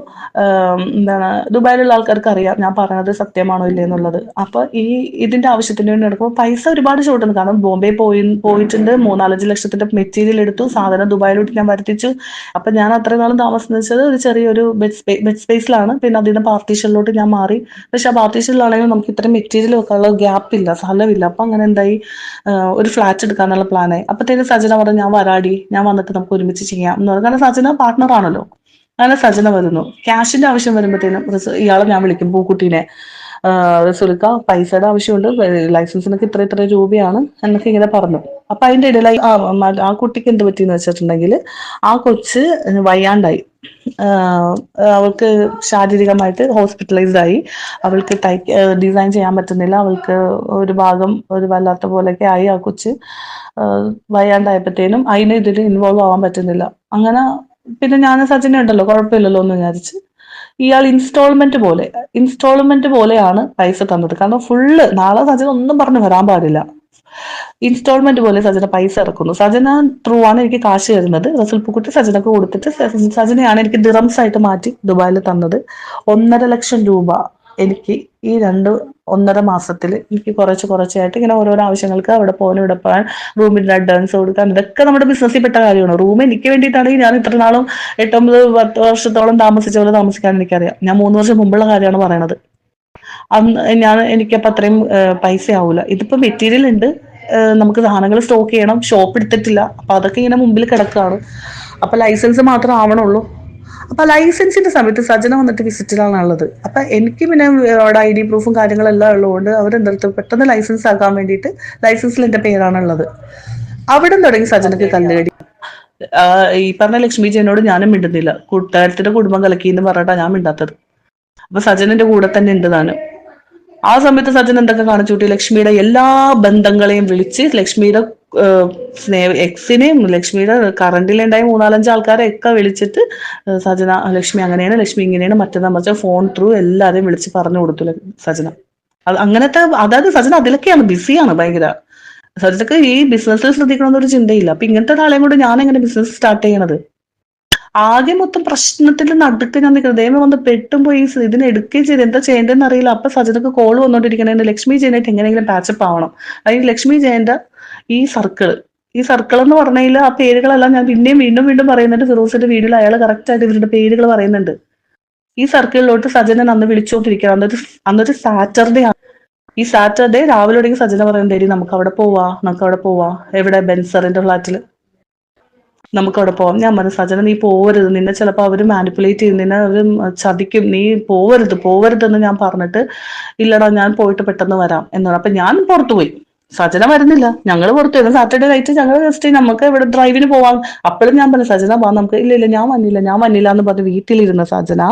എന്താണ്, ദുബായിലുള്ള ആൾക്കാർക്ക് അറിയാം ഞാൻ പറഞ്ഞത് സത്യമാണോ ഇല്ലേ എന്നുള്ളത്. അപ്പൊ ഇതിന്റെ ആവശ്യത്തിന് വേണ്ടി നടക്കുമ്പോൾ പൈസ ഒരുപാട് ഷോർട്ടുണ്ട്. കാരണം ബോംബെ പോയിട്ടുണ്ട്, 3-4 ലക്ഷത്തിന്റെ മെറ്റീരിയൽ എടുത്തു, സാധനം ദുബായിലോട്ട് ഞാൻ വരുത്തിച്ചു. അപ്പൊ ഞാൻ അത്രയും നാളും താമസിച്ചത് ഒരു ചെറിയൊരു ബെഡ് സ്പേസിലാണ്. പിന്നെ അതിന്റെ പാർട്ടീഷനിലോട്ട് ഞാൻ മാറി. പക്ഷെ ആ പാർട്ടീഷനിലാണെങ്കിൽ നമുക്ക് ഇത്രയും മെറ്റീരിയൽ വെക്കാനുള്ള ഗ്യാപ്പ് ഇല്ല, സ്ഥലമില്ല. അപ്പൊ അങ്ങനെ എന്തായി, ഒരു ഫ്ലാറ്റ് എടുക്കാനുള്ള പ്ലാനായി. അപ്പത്തേനും സജന പറഞ്ഞു ഞാൻ വരാടി, ഞാൻ വന്നിട്ട് നമുക്ക് ഒരുമിച്ച് ചെയ്യാം എന്ന് പറഞ്ഞു. കാരണം സജന പാർട്ട്ണർ ആണല്ലോ. അങ്ങനെ സജന വരുന്നു. ക്യാഷിന്റെ ആവശ്യം വരുമ്പോഴത്തേനും ഇയാളെ ഞാൻ വിളിക്കും, പൂക്കുട്ടീനെ. സുൽക്ക പൈസയുടെ ആവശ്യമുണ്ട്, ലൈസൻസിനൊക്കെ ഇത്ര രൂപയാണ് എന്നൊക്കെ ഇങ്ങനെ പറഞ്ഞു. അപ്പൊ അതിന്റെ ഇടയിലായി ആ കുട്ടിക്ക് എന്ത് പറ്റിയെന്ന് വെച്ചിട്ടുണ്ടെങ്കിൽ, ആ കൊച്ച് വയ്യാണ്ടായി. അവൾക്ക് ശാരീരികമായിട്ട് ഹോസ്പിറ്റലൈസ്ഡ് ആയി. അവൾക്ക് ഡിസൈൻ ചെയ്യാൻ പറ്റുന്നില്ല. അവൾക്ക് ഒരു ഭാഗം ഒരു വല്ലാത്ത പോലെയൊക്കെ ആയി. ആ കൊച്ച് വയ്യാണ്ടായപ്പോഴത്തേനും അതിന് ഇതിൽ ഇൻവോൾവ് ആവാൻ പറ്റുന്നില്ല. അങ്ങനെ പിന്നെ ഞാൻ സജിന ഉണ്ടല്ലോ, കുഴപ്പമില്ലല്ലോ എന്ന് വിചാരിച്ച് ഇയാൾ ഇൻസ്റ്റാൾമെന്റ് പോലെയാണ് പൈസ തന്നത്. കാരണം ഫുള്ള് നാളെ സജന ഒന്നും പറഞ്ഞു വരാൻ പാടില്ല. ഇൻസ്റ്റാൾമെന്റ് പോലെ സജന പൈസ ഇറക്കുന്നു. സജന ത്രൂ ആണ് എനിക്ക് കാശ് തരുന്നത്. റസൂൽ പൂക്കുട്ടി സജനക്ക് കൊടുത്തിട്ട് സജനയാണ് എനിക്ക് ദിറംസ് ആയിട്ട് മാറ്റി ദുബായിൽ തന്നത്. 1.5 ലക്ഷം രൂപ എനിക്ക് ഈ 1.5 മാസത്തിൽ എനിക്ക് കുറച്ചായിട്ട് ഇങ്ങനെ ഓരോരോ ആവശ്യങ്ങൾക്ക് അവിടെ പോകാനും ഇവിടെ പോകാൻ, റൂമിന്റെ അഡ്വാൻസ് കൊടുക്കാൻ, ഇതൊക്കെ നമ്മുടെ ബിസിനസ്സിൽ പെട്ട കാര്യമാണ്. റൂം എനിക്ക് വേണ്ടിയിട്ടാണെങ്കിൽ ഞാൻ ഇത്ര നാളും 8-9-10 വർഷത്തോളം താമസിച്ച പോലെ താമസിക്കാൻ എനിക്കറിയാം. ഞാൻ 3 വർഷം മുമ്പുള്ള കാര്യമാണ് പറയണത്. അന്ന് എനിക്കപ്പോൾ അത്രയും പൈസ ആവൂല. ഇതിപ്പോ മെറ്റീരിയൽ ഉണ്ട്, നമുക്ക് സാധനങ്ങൾ സ്റ്റോക്ക് ചെയ്യണം, ഷോപ്പ് എടുത്തിട്ടില്ല. അപ്പൊ അതൊക്കെ ഇങ്ങനെ മുമ്പിൽ കിടക്കുകയാണ്. അപ്പൊ ലൈസൻസ് മാത്രം ആവണുള്ളൂ. അപ്പൊ ലൈസൻസിന്റെ സമയത്ത് സജന വന്നിട്ട് വിസിറ്റിലാണുള്ളത്. അപ്പൊ എനിക്ക് പിന്നെ അവിടെ ID പ്രൂഫും കാര്യങ്ങളെല്ലാം ഉള്ളതുകൊണ്ട് അവരെന്തെടുത്ത് പെട്ടെന്ന് ലൈസൻസ് ആക്കാൻ വേണ്ടിയിട്ട് ലൈസൻസിൽ എന്റെ പേരാണുള്ളത്. അവിടെ തുടങ്ങി സജനക്ക് കല്ലുകടി. ഈ പറഞ്ഞ ലക്ഷ്മി ജയനോട് ഞാനും മിണ്ടുന്നില്ല. കൂട്ടുകാരത്തിന്റെ കുടുംബം കലക്കി എന്ന് പറഞ്ഞിട്ടാ ഞാൻ മിണ്ടാത്തത്. അപ്പൊ സജനന്റെ കൂടെ തന്നെ ഉണ്ട് താനും. ആ സമയത്ത് സജൻ എന്തൊക്കെ കാണിച്ചു കൂട്ടി, ലക്ഷ്മിയുടെ എല്ലാ ബന്ധങ്ങളെയും വിളിച്ച് ലക്ഷ്മിയുടെ എക്സിനെയും ലക്ഷ്മിയുടെ കറണ്ടിലുണ്ടായ 3-4 ആൾക്കാരെ ഒക്കെ വിളിച്ചിട്ട് സജന ലക്ഷ്മി അങ്ങനെയാണ്, ലക്ഷ്മി ഇങ്ങനെയാണ്, മറ്റേതാ മറിച്ച ഫോൺ ത്രൂ എല്ലാരെയും വിളിച്ച് പറഞ്ഞു കൊടുത്തു സജന. അങ്ങനത്തെ അതായത് സജന അതിലൊക്കെയാണ് ബിസിയാണ് ഭയങ്കര. സജനക്ക് ഈ ബിസിനസ്സിൽ ശ്രദ്ധിക്കണമെന്നൊരു ചിന്തയില്ല. അപ്പൊ ഇങ്ങനത്തെ ഒരാളെയും കൊണ്ട് ഞാൻ എങ്ങനെ ബിസിനസ് സ്റ്റാർട്ട് ചെയ്യണത്? ആകെ മൊത്തം പ്രശ്നത്തിൽ നടുക്ക് ഞാൻ നിൽക്കുന്നത്. ദൈവം വന്ന് പെട്ടും പോയി ഇതിനെ എടുക്കുകയും ചെയ്ത് എന്താ ചെയ്യേണ്ടതെന്ന് അറിയില്ല. അപ്പൊ സജനക്ക് കോള് വന്നോണ്ടിരിക്കണേ ലക്ഷ്മി ജയനായിട്ട് എങ്ങനെയെങ്കിലും പാച്ചപ്പ് ആവണം. അതിന് ലക്ഷ്മി ജയന്റെ ഈ സർക്കിൾ എന്ന് പറഞ്ഞാൽ ആ പേരുകളെല്ലാം ഞാൻ വീണ്ടും പറയുന്നുണ്ട്. ഫിറോസിന്റെ വീഡിയോയിൽ അയാൾ കറക്റ്റ് ആയിട്ട് ഇവരുടെ പേരുകൾ പറയുന്നുണ്ട്. ഈ സർക്കിളിലോട്ട് സജനൻ അന്ന് വിളിച്ചുകൊണ്ടിരിക്കുകയാണ്. അന്നൊരു സാറ്റർഡേ ആണ്. ഈ സാറ്റർഡേ രാവിലെ തുടങ്ങി സജന പറയുന്നുണ്ട്, നമുക്ക് അവിടെ പോവാ, എവിടെ ബെൻസറിന്റെ ഫ്ലാറ്റിൽ നമുക്ക് അവിടെ പോവാം. ഞാൻ പറഞ്ഞു സജന നീ പോവരുത്, നിന്നെ ചിലപ്പോൾ അവര് മാനിപ്പുലേറ്റ് ചെയ്യും, നിന്നെ അവര് ചതിക്കും, നീ പോവരുതെന്ന് ഞാൻ പറഞ്ഞിട്ട് ഇല്ലടാ ഞാൻ പോയിട്ട് പെട്ടെന്ന് വരാം എന്നാണ്. അപ്പൊ ഞാൻ പുറത്തുപോയി. സജന വരുന്നില്ല. ഞങ്ങൾ പുറത്തു പോയി. സാറ്റർഡേ നൈറ്റ് ഞങ്ങൾ ജസ്റ്റ് നമുക്ക് ഇവിടെ ഡ്രൈവിന് പോവാം. അപ്പോഴും ഞാൻ പറഞ്ഞു സജന വാ നമുക്ക്, ഇല്ല ഞാൻ വന്നില്ല എന്ന് പറഞ്ഞ് വീട്ടിലിരുന്ന സജന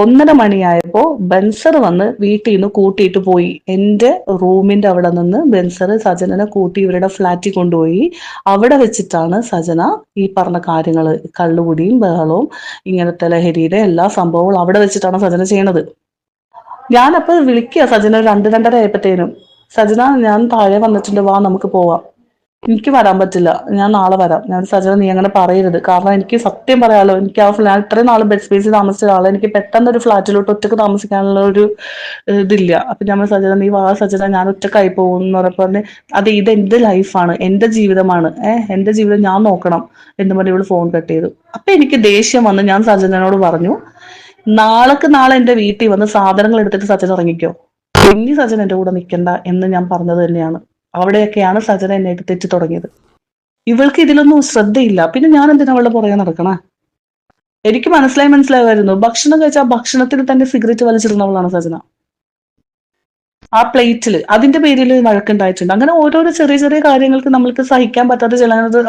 1:30 മണിയായപ്പോ ബെൻസർ വന്ന് വീട്ടിൽ നിന്ന് കൂട്ടിയിട്ട് പോയി. എന്റെ റൂമിന്റെ അവിടെ നിന്ന് ബെൻസർ സജനനെ കൂട്ടി ഇവരുടെ ഫ്ലാറ്റിൽ കൊണ്ടുപോയി. അവിടെ വെച്ചിട്ടാണ് സജന ഈ പറഞ്ഞ കാര്യങ്ങള്, കള്ളുകുടിയും ബഹളവും ഇങ്ങനത്തെ ലഹരിയുടെ എല്ലാ സംഭവങ്ങളും അവിടെ വെച്ചിട്ടാണ് സജന ചെയ്യണത്. ഞാനപ്പോ വിളിക്കുക സജന 2-2:30 ആയപ്പോഴത്തേനും, സജന ഞാൻ താഴെ വന്നിട്ടുണ്ട്, വാ നമുക്ക് പോവാം. എനിക്ക് വരാൻ പറ്റില്ല, ഞാൻ നാളെ വരാം. ഞാൻ സജന നീ അങ്ങനെ പറയരുത്, കാരണം എനിക്ക് സത്യം പറയാലോ, എനിക്ക് ആ ഫ്ലാറ്റ് ഇത്രയും നാള് ബെഡ് സ്പേസിൽ താമസിച്ച ഒരാളെ എനിക്ക് പെട്ടെന്ന് ഒരു ഫ്ലാറ്റിലോട്ട് ഒറ്റക്ക് താമസിക്കാനുള്ള ഒരു ഇതില്ല. അപ്പൊ ഞാൻ സജന നീ വാ സജന, ഞാൻ ഒറ്റക്കായി പോകും എന്ന് പറഞ്ഞ അത് ഇത് എന്റെ ലൈഫാണ്, എന്റെ ജീവിതമാണ്, എന്റെ ജീവിതം ഞാൻ നോക്കണം എന്ന് പറഞ്ഞ് ഇവള് ഫോൺ കട്ട് ചെയ്തു. അപ്പൊ എനിക്ക് ദേഷ്യം വന്ന് ഞാൻ സജനോട് പറഞ്ഞു, നാളെ എന്റെ വീട്ടിൽ വന്ന് സാധനങ്ങൾ എടുത്തിട്ട് സജന ഇറങ്ങിക്കോ, ഇനി സജന എന്റെ കൂടെ നിൽക്കണ്ട എന്ന് ഞാൻ പറഞ്ഞത് തന്നെയാണ്. അവിടെയൊക്കെയാണ് സജന എന്നെ തെറ്റി തുടങ്ങിയത്. ഇവൾക്ക് ഇതിലൊന്നും ശ്രദ്ധയില്ല. പിന്നെ ഞാൻ എന്തിനാ അവളുടെ പുറകെ നടക്കണേ? എനിക്ക് മനസ്സിലായിരുന്നു. ഭക്ഷണം കഴിച്ചാൽ ഭക്ഷണത്തിൽ തന്നെ സിഗരറ്റ് വലിച്ചിരുന്നവളാണ് സജന. ആ പ്ലേറ്റില് അതിന്റെ പേരിൽ വഴക്കുണ്ടായിട്ടുണ്ട്. അങ്ങനെ ഓരോരോ ചെറിയ കാര്യങ്ങൾക്ക് നമ്മൾക്ക് സഹിക്കാൻ പറ്റാത്ത ചിലത്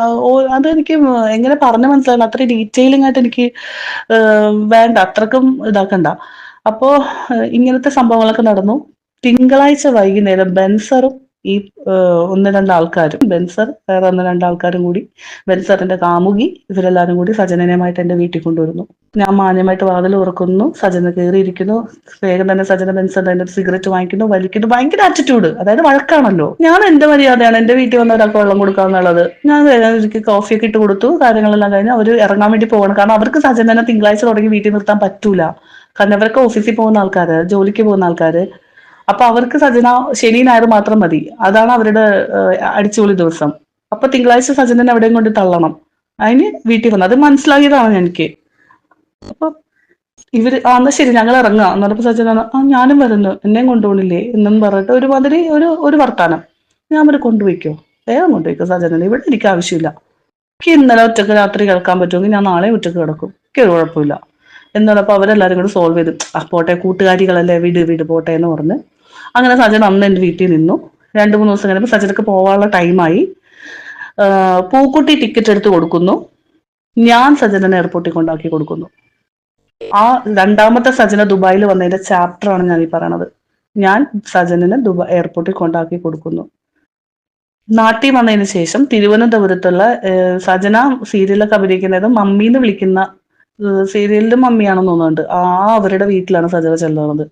അതെനിക്ക് എങ്ങനെ പറഞ്ഞു മനസ്സിലാക്കണം, അത്ര ഡീറ്റെയിലിംഗ് ആയിട്ട് എനിക്ക് വേണ്ട, അത്രക്കും ഇതാക്കണ്ട. അപ്പോ ഇങ്ങനത്തെ സംഭവങ്ങളൊക്കെ നടന്നു. തിങ്കളാഴ്ച വൈകുന്നേരം ബെൻസറും ഈ ഒന്ന് രണ്ട് ആൾക്കാരും ബെൻസർ വേറെ ഒന്ന് രണ്ട് ആൾക്കാരും കൂടി ബെൻസറിന്റെ കാമുകി ഇവരെല്ലാരും കൂടി സജനനുമായിട്ട് എന്റെ വീട്ടിൽ കൊണ്ടുവരുന്നു. ഞാൻ മാന്യമായിട്ട് വാതിൽ തുറക്കുന്നു, സജന കയറിയിരിക്കുന്നു. വേഗം തന്നെ സജന ബെൻസറിന്റെ സിഗരറ്റ് വാങ്ങിക്കുന്നു, വലിക്കുന്നു. ഭയങ്കര ആറ്റിറ്റ്യൂഡ്, അതായത് വഴക്കാണല്ലോ. ഞാൻ എന്റെ മര്യാദയാണ്, എന്റെ വീട്ടിൽ വന്ന ഒരാൾക്ക് വെള്ളം കൊടുക്കാന്നുള്ളത്. ഞാൻ വേഗം എനിക്ക് കോഫിയൊക്കെ ഇട്ട് കൊടുത്തു. കാര്യങ്ങളെല്ലാം കഴിഞ്ഞ് അവർ ഇറങ്ങാൻ വേണ്ടി പോകണം. കാരണം അവർക്ക് സജനനെ തിങ്കളാഴ്ച തുടങ്ങി വീട്ടിൽ നിർത്താൻ പറ്റൂല. കാരണം അവർക്ക് ഓഫീസിൽ പോകുന്ന ആൾക്കാര്, ജോലിക്ക് പോകുന്ന ആൾക്കാര്. അപ്പൊ അവർക്ക് സജന ശനി ഞായർ മാത്രം മതി, അതാണ് അവരുടെ അടിച്ചുപൊളി ദിവസം. അപ്പൊ തിങ്കളാഴ്ച സജനനെ എവിടെയും കൊണ്ട് തള്ളണം. അതിന് വീട്ടിൽ വന്നു, അത് മനസ്സിലാക്കിയതാണ് എനിക്ക്. അപ്പൊ ഇവര് എന്നാ ശരി ഞങ്ങൾ ഇറങ്ങാം എന്ന് പറഞ്ഞപ്പോ സജന ഞാനും വരുന്നു, എന്നെയും കൊണ്ടുപോകണില്ലേ എന്നും പറഞ്ഞിട്ട് ഒരുമാതിരി ഒരു വർത്താനം. ഞാൻ അവരെ കൊണ്ടുപോയിക്കോ, വേഗം കൊണ്ടുപോയിക്കോ സജനനെ, ഇവിടെ എനിക്ക് ആവശ്യമില്ല. എനിക്ക് ഇന്നലെ ഒറ്റക്ക് രാത്രി കിടക്കാൻ പറ്റുമെങ്കിൽ ഞാൻ നാളെ ഒറ്റക്ക് കിടക്കും, എനിക്ക് ഒരു കുഴപ്പമില്ല എന്നപ്പോ അവരെല്ലാരും കൂടെ സോൾവ് ചെയ്ത് പോട്ടെ കൂട്ടുകാരികളല്ലേ, വീട് പോട്ടെ എന്ന് പറഞ്ഞ് അങ്ങനെ സജന അന്ന് എന്റെ വീട്ടിൽ നിന്നു. 2-3 ദിവസം കഴിഞ്ഞപ്പോൾ സജനക്ക് പോകാനുള്ള ടൈമായി. പൂക്കുട്ടി ടിക്കറ്റ് എടുത്ത് കൊടുക്കുന്നു, ഞാൻ സജനനെ എയർപോർട്ടിൽ കൊണ്ടാക്കി കൊടുക്കുന്നു. ആ രണ്ടാമത്തെ സജന ദുബായിൽ വന്നതിന്റെ ചാപ്റ്ററാണ് ഞാൻ ഈ പറയണത്. ഞാൻ സജനനെ എയർപോർട്ടിൽ കൊണ്ടാക്കി കൊടുക്കുന്നു. നാട്ടിൽ വന്നതിന് ശേഷം തിരുവനന്തപുരത്തുള്ള സജന സീരിയലൊക്കെ അഭിനയിക്കുന്നത് മമ്മീന്ന് വിളിക്കുന്ന സീരിയലിന്റെ മമ്മിയാണെന്ന് തോന്നുന്നുണ്ട്. അവരുടെ വീട്ടിലാണ് സജന ചെല്ലുന്നത്.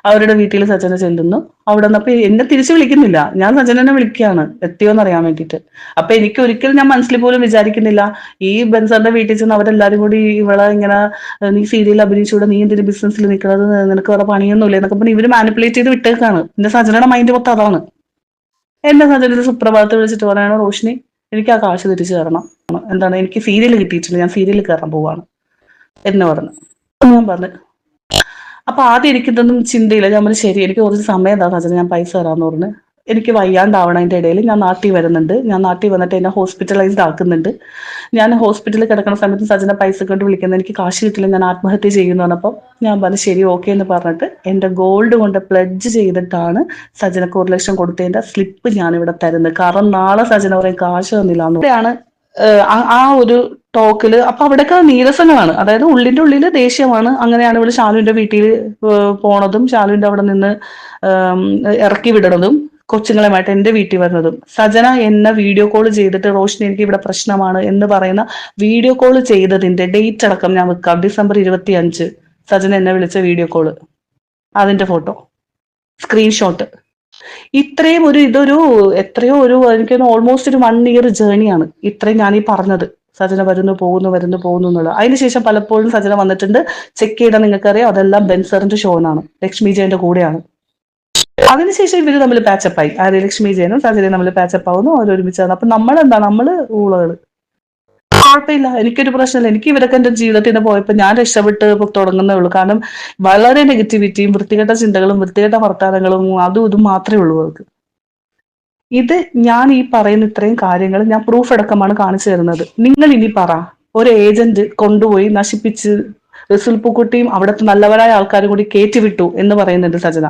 അവരുടെ വീട്ടിൽ സജന ചെല്ലുന്നു. അവിടെ നിന്നപ്പോ എന്നെ തിരിച്ചു വിളിക്കുന്നില്ല, ഞാൻ സജനനെ വിളിക്കുകയാണ് എത്തിയോന്ന് അറിയാൻ വേണ്ടിയിട്ട്. അപ്പൊ എനിക്ക് ഒരിക്കലും ഞാൻ മനസ്സിൽ പോലും വിചാരിക്കുന്നില്ല ഈ ബെൻസറിന്റെ വീട്ടിൽ ചെന്ന് അവരെല്ലാരും കൂടി ഇവളെ ഇങ്ങനെ നീ സീരിയൽ അഭിനയിച്ചൂടെ, നീ എന്തിന് ബിസിനസ്സിൽ നിൽക്കുന്നത്, നിനക്ക് വേറെ പണിയൊന്നുമില്ല എന്നൊക്കെ പറഞ്ഞ് ഇവര് മാനിപ്പുലേറ്റ് ചെയ്ത് വിട്ടേക്കാണ്. എന്റെ സജനയുടെ മൈൻഡ് മൊത്തം അതാണ്. എന്നെ സജന സുപ്രഭാതത്തിൽ വിളിച്ചിട്ട് പറയണ റോഷിനി എനിക്ക് ആ കാശ് തിരിച്ചു തരണം, എന്താണ് എനിക്ക് സീരിയൽ കിട്ടിയിട്ടില്ല, ഞാൻ സീരിയൽ കയറാൻ പോവാണ് എന്ന് പറഞ്ഞു. ഞാൻ പറഞ്ഞു അപ്പൊ ആദ്യം എനിക്കിതൊന്നും ചിന്തയില്ല. ഞാൻ പറഞ്ഞു ശരി എനിക്ക് കുറച്ച് സമയം എന്താ സജന, ഞാൻ പൈസ തരാന്ന് പറഞ്ഞു. എനിക്ക് വയ്യാണ്ടാവണതിന്റെ ഇടയിൽ ഞാൻ നാട്ടിൽ വരുന്നുണ്ട്. ഞാൻ നാട്ടിൽ വന്നിട്ട് എന്നെ ഹോസ്പിറ്റലൈസ്ഡ് ആക്കുന്നുണ്ട്. ഞാൻ ഹോസ്പിറ്റലിൽ കിടക്കുന്ന സമയത്ത് സജന പൈസ കൊണ്ട് വിളിക്കുന്നത് എനിക്ക് കാശ് കിട്ടില്ല, ഞാൻ ആത്മഹത്യ ചെയ്യുന്നു പറഞ്ഞപ്പോൾ ഞാൻ പറഞ്ഞു ശരി ഓക്കെ എന്ന് പറഞ്ഞിട്ട് എന്റെ ഗോൾഡ് കൊണ്ട് പ്ലെഡ്ജ് ചെയ്തിട്ടാണ് സജനക്ക് 1 ലക്ഷം കൊടുത്തതിന്റെ സ്ലിപ്പ് ഞാൻ ഇവിടെ തരുന്നത്. കാരണം നാളെ സജന പറയും കാശ് തന്നില്ല. അവിടെയാണ് ആ ഒരു ടോക്കില്. അപ്പൊ അവിടെയൊക്കെ നീരസങ്ങളാണ്, അതായത് ഉള്ളിന്റെ ഉള്ളില് ദേഷ്യമാണ്. അങ്ങനെയാണ് ഇവിടെ ശാലുവിന്റെ വീട്ടിൽ പോണതും ശാലുവിന്റെ അവിടെ നിന്ന് ഇറക്കി വിടണതും കൊച്ചുങ്ങളുമായിട്ട് എന്റെ വീട്ടിൽ വരുന്നതും. സജന എന്നെ വീഡിയോ കോൾ ചെയ്തിട്ട് റോഷിനി എനിക്ക് ഇവിടെ പ്രശ്നമാണ് എന്ന് പറയുന്ന വീഡിയോ കോൾ ചെയ്തതിന്റെ ഡേറ്റ് അടക്കം ഞാൻ വെക്കാം. December 25 സജന എന്നെ വിളിച്ച വീഡിയോ കോള്, അതിന്റെ ഫോട്ടോ സ്ക്രീൻഷോട്ട്. ഇത്രയും ഇതൊരു എത്രയോ എനിക്കൊന്ന് ഓൾമോസ്റ്റ് ഒരു 1 ഇയർ ജേണിയാണ് ഇത്രയും ഞാൻ ഈ പറഞ്ഞത്. സജന വരുന്നു പോകുന്നു എന്നുള്ളത്. അതിനുശേഷം പലപ്പോഴും സജന വന്നിട്ടുണ്ട്. ചെക്ക് ചെയ്താൽ നിങ്ങൾക്കറിയാം അതെല്ലാം ബെൻസറിന്റെ ഷോനാണ്, ലക്ഷ്മി ജയന്റെ കൂടെയാണ്. അതിനുശേഷം ഇവര് തമ്മിൽ പാച്ചപ്പായി, ലക്ഷ്മി ജയനും സജനയും തമ്മിൽ പാച്ചപ്പ് ആവുന്നു, അവരൊരുമിച്ചാണ്. അപ്പൊ നമ്മള് ഊളകള്. കുഴപ്പമില്ല, എനിക്കൊരു പ്രശ്നമില്ല. എനിക്ക് ഇവരൊക്കെ എന്റെ ജീവിതത്തിൽ നിന്ന് പോയപ്പോൾ ഞാൻ രക്ഷപ്പെട്ട് തുടങ്ങുന്നേ ഉള്ളൂ. കാരണം വളരെ നെഗറ്റിവിറ്റിയും വൃത്തികെട്ട ചിന്തകളും വൃത്തികെട്ട വർത്താനങ്ങളും അതും ഇതും മാത്രമേ ഉള്ളൂ അവർക്ക്. ഇത് ഞാൻ ഈ പറയുന്ന ഇത്രയും കാര്യങ്ങൾ ഞാൻ പ്രൂഫ് അടക്കമാണ് കാണിച്ചു തരുന്നത്. നിങ്ങൾ ഇനി പറ, ഒരു ഏജന്റ് കൊണ്ടുപോയി നശിപ്പിച്ച് റസുൽ പൂക്കുട്ടിയും അവിടുത്തെ നല്ലവരായ ആൾക്കാരും കൂടി കയറ്റിവിട്ടു എന്ന് പറയുന്നുണ്ട് സജന.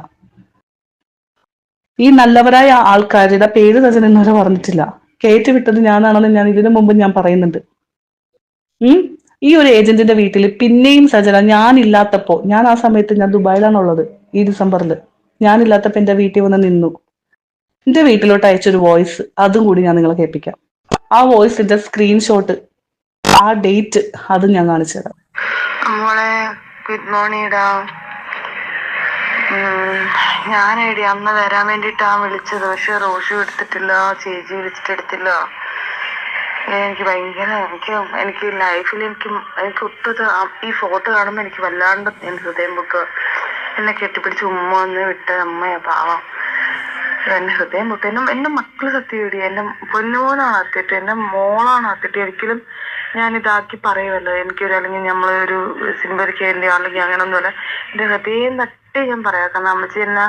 ഈ നല്ലവരായ ആൾക്കാരുടെ പേര് സജന ഇന്നുവരെ പറഞ്ഞിട്ടില്ല. കയറ്റിവിട്ടത് ഞാനാണെന്ന് ഞാൻ ഇതിനു മുമ്പ് ഞാൻ പറയുന്നുണ്ട്. ഈ ഒരു ഏജന്റിന്റെ വീട്ടിൽ പിന്നെയും സജന ഞാനില്ലാത്തപ്പോ, ഞാൻ ആ സമയത്ത് ഞാൻ ദുബായിലാണുള്ളത്, ഈ ഡിസംബറിൽ ഞാനില്ലാത്തപ്പോ എന്റെ വീട്ടിൽ വന്ന് നിന്നു. എന്റെ വീട്ടിലോട്ട് അയച്ചൊരു വോയിസ്, അതും കൂടി ഞാൻ നിങ്ങളെ കേൾപ്പിക്കാം. ആ വോയിസിന്റെ സ്ക്രീൻഷോട്ട്, ആ ഡേറ്റ് അതും ഞാൻ കാണിച്ചു തരാം. മോളെ ഗുഡ് മോർണിംഗ് ഡാ. ഞാനേടി അന്ന് വരാൻ വേണ്ടിട്ടാ വിളിച്ചത്, പക്ഷെ റോഷു എടുത്തിട്ടില്ല, ചേച്ചി വിളിച്ചിട്ട് എടുത്തില്ല. എനിക്ക് ഭയങ്കര എനിക്ക് ലൈഫിൽ എനിക്ക് ഒട്ടത് ഈ ഫോട്ടോ കാണുമ്പോൾ എനിക്ക് വല്ലാണ്ട് എന്റെ ഹൃദയം പൊട്ടുക. എന്നെ കെട്ടിപ്പിടിച്ച് ഉമ്മ വന്ന് വിട്ട അമ്മയാ പാവം. എന്റെ ഹൃദയം പൊട്ടു. എന്റെ മക്കള് സത്യമായിട്ട് എന്റെ പൊന്നുമോനാണ് അത്തിട്ട്, എന്റെ മോളാണ് അത്തിട്ട്. ഒരിക്കലും ഞാൻ ഇതാക്കി പറയുമല്ലോ, എനിക്കൊരു അല്ലെങ്കിൽ നമ്മളൊരു സിംബരിക്കല്ലേ അല്ലെങ്കിൽ അങ്ങനൊന്നുമല്ല. എന്റെ ഹൃദയം തട്ടി ഞാൻ പറയാം. കാരണം അമ്മച്ചി എന്നെ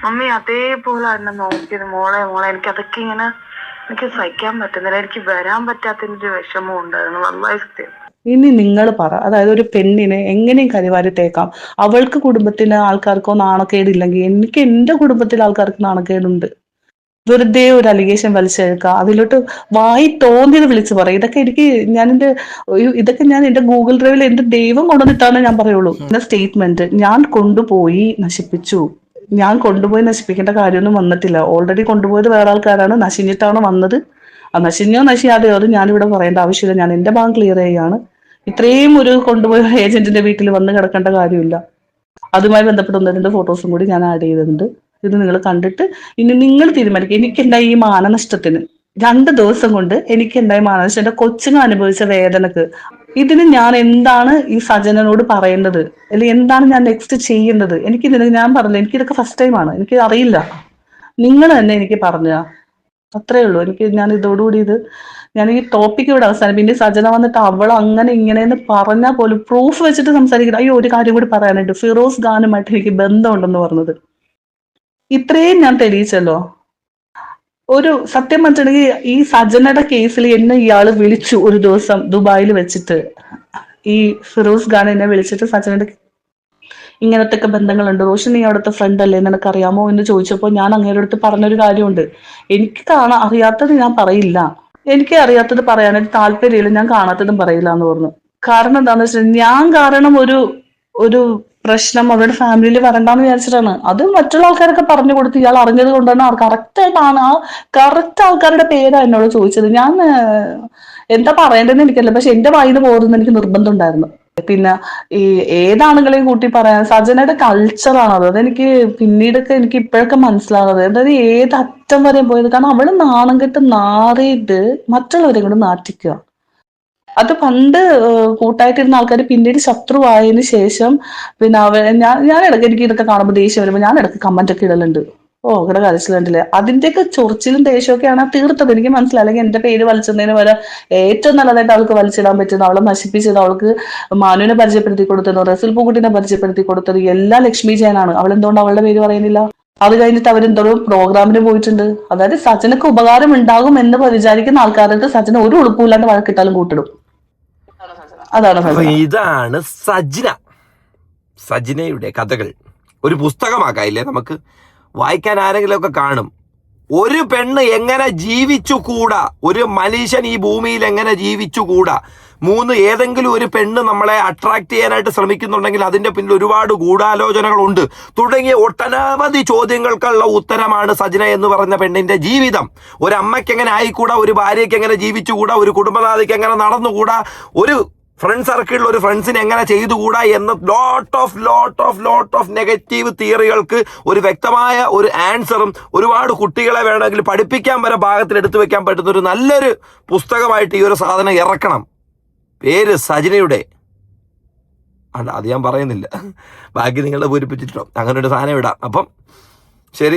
മമ്മി അതേപോലെ എന്നെ നോക്കിയത്. മോളെ എനിക്ക് അതൊക്കെ ഇങ്ങനെ എനിക്ക് സഹിക്കാൻ പറ്റുന്നില്ല. എനിക്ക് വരാൻ പറ്റാത്തതിന്റെ ഒരു വിഷമം ഉണ്ടായിരുന്നു, വല്ലാതെ സത്യം. ഇനി നിങ്ങൾ പറ, അതായത് ഒരു പെണ്ണിനെ എങ്ങനെയും കരിവാരി തേക്കാം. അവൾക്ക് കുടുംബത്തിലെ ആൾക്കാർക്കോ നാണക്കേടില്ലെങ്കിൽ എനിക്ക് എന്റെ കുടുംബത്തിലെ ആൾക്കാർക്ക് നാണക്കേടുണ്ട്. വെറുതെ ഒരു അലിഗേഷൻ വലിച്ചെടുക്കുക, അതിലോട്ട് വായി തോന്നിയത് വിളിച്ചു പറയും. ഇതൊക്കെ ഞാൻ എന്റെ ഗൂഗിൾ ഡ്രൈവിൽ എന്റെ ദൈവം കൊണ്ടുവന്നിട്ടാണ് ഞാൻ പറയുള്ളൂ. എന്റെ സ്റ്റേറ്റ്മെന്റ് ഞാൻ കൊണ്ടുപോയി നശിപ്പിച്ചു, ഞാൻ കൊണ്ടുപോയി നശിപ്പിക്കേണ്ട കാര്യമൊന്നും വന്നിട്ടില്ല. ഓൾറെഡി കൊണ്ടുപോയത് വേറെ ആൾക്കാരാണ്, നശിഞ്ഞിട്ടാണ് വന്നത്. ആ നശിഞ്ഞോ നശിയാതെയോ അത് ഞാനിവിടെ പറയേണ്ട ആവശ്യമില്ല. ഞാൻ എൻ്റെ ഭാഗം ക്ലിയർ ചെയ്യുകയാണ്. ഇത്രയും ഒരു കൊണ്ടുപോയ ഏജന്റിന്റെ വീട്ടിൽ വന്ന് കിടക്കേണ്ട കാര്യമില്ല. അതുമായി ബന്ധപ്പെട്ട ഒന്ന് രണ്ട് ഫോട്ടോസും കൂടി ഞാൻ ആഡ് ചെയ്തിട്ടുണ്ട്. ഇത് നിങ്ങൾ കണ്ടിട്ട് ഇനി നിങ്ങൾ തീരുമാനിക്കുക. എനിക്കുണ്ടായി ഈ മാനനഷ്ടത്തിന് 2 ദിവസം കൊണ്ട് എനിക്കുണ്ടായി മാനനഷ്ടം, എന്റെ കൊച്ചുങ്ങൾ അനുഭവിച്ച വേദനക്ക്, ഇതിന് ഞാൻ എന്താണ് ഈ സജനനോട് പറയേണ്ടത്, അല്ലെങ്കിൽ എന്താണ് ഞാൻ നെക്സ്റ്റ് ചെയ്യേണ്ടത്? ഞാൻ പറഞ്ഞില്ല, എനിക്കിതൊക്കെ ഫസ്റ്റ് ടൈമാണ്, എനിക്ക് അറിയില്ല. നിങ്ങൾ തന്നെ എനിക്ക് പറഞ്ഞ അത്രേ ഉള്ളൂ. ഞാൻ ഇതോടുകൂടി ഞാൻ ഈ ടോപ്പിക് ഇവിടെ അവസാനം. പിന്നെ സജന വന്നിട്ട് അവൾ അങ്ങനെ ഇങ്ങനെയെന്ന് പറഞ്ഞാൽ പോലും പ്രൂഫ് വെച്ചിട്ട് സംസാരിക്കണം. അയ്യോ, ഒരു കാര്യം കൂടി പറയാനുണ്ട്. ഫിറോസ് ഖാനുമായിട്ട് എനിക്ക് ബന്ധമുണ്ടെന്ന് പറഞ്ഞത് ഇത്രയും ഞാൻ തെളിയിച്ചല്ലോ. ഒരു സത്യം പറഞ്ഞിട്ടുണ്ടെങ്കിൽ ഈ സജനയുടെ കേസിൽ എന്നെ ഇയാള് വിളിച്ചു ഒരു ദിവസം ദുബായിൽ വെച്ചിട്ട്. ഈ ഫിറോസ് ഖാൻ എന്നെ വിളിച്ചിട്ട് സജനയുടെ ഇങ്ങനത്തെ ഒക്കെ ബന്ധങ്ങളുണ്ട്, റോഷൻ നീ അവിടുത്തെ ഫ്രണ്ട് അല്ലേ, നിനക്കറിയാമോ എന്ന് ചോദിച്ചപ്പോൾ ഞാൻ അങ്ങയുടെ അടുത്ത് പറഞ്ഞൊരു കാര്യമുണ്ട്. എനിക്ക് അറിയാത്തത് ഞാൻ പറയില്ല, എനിക്ക് അറിയാത്തത് പറയാനായിട്ട് താല്പര്യമില്ല, ഞാൻ കാണാത്തതും പറയില്ല എന്ന് പറഞ്ഞു. കാരണം എന്താന്ന് വെച്ചാൽ ഞാൻ കാരണം ഒരു പ്രശ്നം അവരുടെ ഫാമിലിയിൽ വരണ്ടെന്ന് വിചാരിച്ചിട്ടാണ്. അത് മറ്റുള്ള ആൾക്കാരൊക്കെ പറഞ്ഞു കൊടുത്ത് ഇയാൾ അറിഞ്ഞത് കൊണ്ടാണ് കറക്റ്റ് ആയിട്ടാണ് ആ കറക്റ്റ് ആൾക്കാരുടെ പേരാണ് എന്നോട് ചോദിച്ചത്. ഞാൻ എന്താ പറയേണ്ടതെന്ന് എനിക്കല്ല, പക്ഷെ എന്റെ വായിന്ന് പോകുന്നത് എനിക്ക് നിർബന്ധം ഉണ്ടായിരുന്നു. പിന്നെ ഈ ഏതാണുങ്ങളെയും കൂട്ടി പറയാൻ സജനയുടെ കൾച്ചറാണത്. അതെനിക്ക് പിന്നീടൊക്കെ എനിക്ക് ഇപ്പോഴൊക്കെ മനസ്സിലാവുന്നത്. അതായത് ഏത് അറ്റം വരെ പോയത്. കാരണം അവള് നാണം കെട്ട് നാറിയിട്ട് മറ്റുള്ളവരെ കൊണ്ട് നാറ്റിക്കുക. അത് പണ്ട് കൂട്ടായിട്ടിരുന്ന ആൾക്കാർ പിന്നീട് ശത്രുവായതിനു ശേഷം പിന്നെ ഞാൻ ഇടയ്ക്ക് എനിക്ക് ഇതൊക്കെ കാണുമ്പോൾ ദേഷ്യം വരുമ്പോൾ ഞാൻ ഇടയ്ക്ക് കമന്റ് ഒക്കെ ഇടലുണ്ട്. ഓ ഇവിടെ കരച്ചിലുണ്ടല്ലേ, അതിന്റെയൊക്കെ ചൊറിച്ചിലും ദേഷ്യമൊക്കെയാണ് തീർത്തത്. എനിക്ക് മനസ്സിലായി. അല്ലെങ്കിൽ എന്റെ പേര് വലിച്ചതിന് വരെ ഏറ്റവും നല്ലതായിട്ട് അവൾക്ക് വലിച്ചിടാൻ പറ്റുന്നത്, അവളെ നശിപ്പിച്ചത്, അവൾക്ക് മാനുവിനെ പരിചയപ്പെടുത്തി കൊടുത്തത്, റസൂൽ പൂക്കുട്ടിനെ പരിചയപ്പെടുത്തി കൊടുത്തത് എല്ലാം ലക്ഷ്മി ജയനാണ്. അവൾ എന്തുകൊണ്ട് അവളുടെ പേര് പറയുന്നില്ല? അത് കഴിഞ്ഞിട്ട് അവരെന്തോ പ്രോഗ്രാമിന് പോയിട്ടുണ്ട്. അതായത് സജനക്ക് ഉപകാരം ഉണ്ടാകും എന്ന് വിചാരിക്കുന്ന ആൾക്കാർക്ക് സജന ഒരു ഉളുപ്പില്ലാണ്ട് വഴക്കിട്ടാലും കൂട്ടിടും. അതാണ് അപ്പൊ ഇതാണ് സജിനയുടെ കഥകൾ. ഒരു പുസ്തകമാക്കായില്ലേ നമുക്ക്? വായിക്കാൻ ആരെങ്കിലും ഒക്കെ കാണും. ഒരു പെണ്ണ് എങ്ങനെ ജീവിച്ചുകൂടാ, ഒരു മനുഷ്യൻ ഈ ഭൂമിയിൽ എങ്ങനെ ജീവിച്ചുകൂടാ. 3 ഏതെങ്കിലും ഒരു പെണ്ണ് നമ്മളെ അട്രാക്ട് ചെയ്യാനായിട്ട് ശ്രമിക്കുന്നുണ്ടെങ്കിൽ അതിന്റെ പിന്നിൽ ഒരുപാട് ഗൂഢാലോചനകളുണ്ട് തുടങ്ങിയ ഒട്ടനവധി ചോദ്യങ്ങൾക്കുള്ള ഉത്തരമാണ് സജന എന്ന് പറഞ്ഞ പെണ്ണിന്റെ ജീവിതം. ഒരു അമ്മയ്ക്ക് എങ്ങനെ ആയിക്കൂടാ, ഒരു ഭാര്യയ്ക്ക് എങ്ങനെ ജീവിച്ചുകൂടാ, ഒരു കുടുംബനാഥയ്ക്ക് എങ്ങനെ നടന്നുകൂടാ, ഒരു ഫ്രണ്ട് സർക്കിളിൽ ഒരു ഫ്രണ്ട്സിനെ എങ്ങനെ ചെയ്തുകൂടാ എന്ന ലോട്ട് ഓഫ് നെഗറ്റീവ് തിയറികൾക്ക് ഒരു വ്യക്തമായ ഒരു ആൻസറും ഒരുപാട് കുട്ടികളെ വേണമെങ്കിൽ പഠിപ്പിക്കാൻ വരെ ഭാഗത്തിൽ എടുത്തു വെക്കാൻ പറ്റുന്ന ഒരു നല്ലൊരു പുസ്തകമായിട്ട് ഈ ഒരു സാധനം ഇറക്കണം. പേര് സജനയുടെ അല്ല, അത് ഞാൻ പറയുന്നില്ല, ബാക്കി നിങ്ങളെ പൂരിപ്പിച്ചിട്ടോ അങ്ങനെ ഒരു സാധനം ഇടാം. അപ്പം ശരി.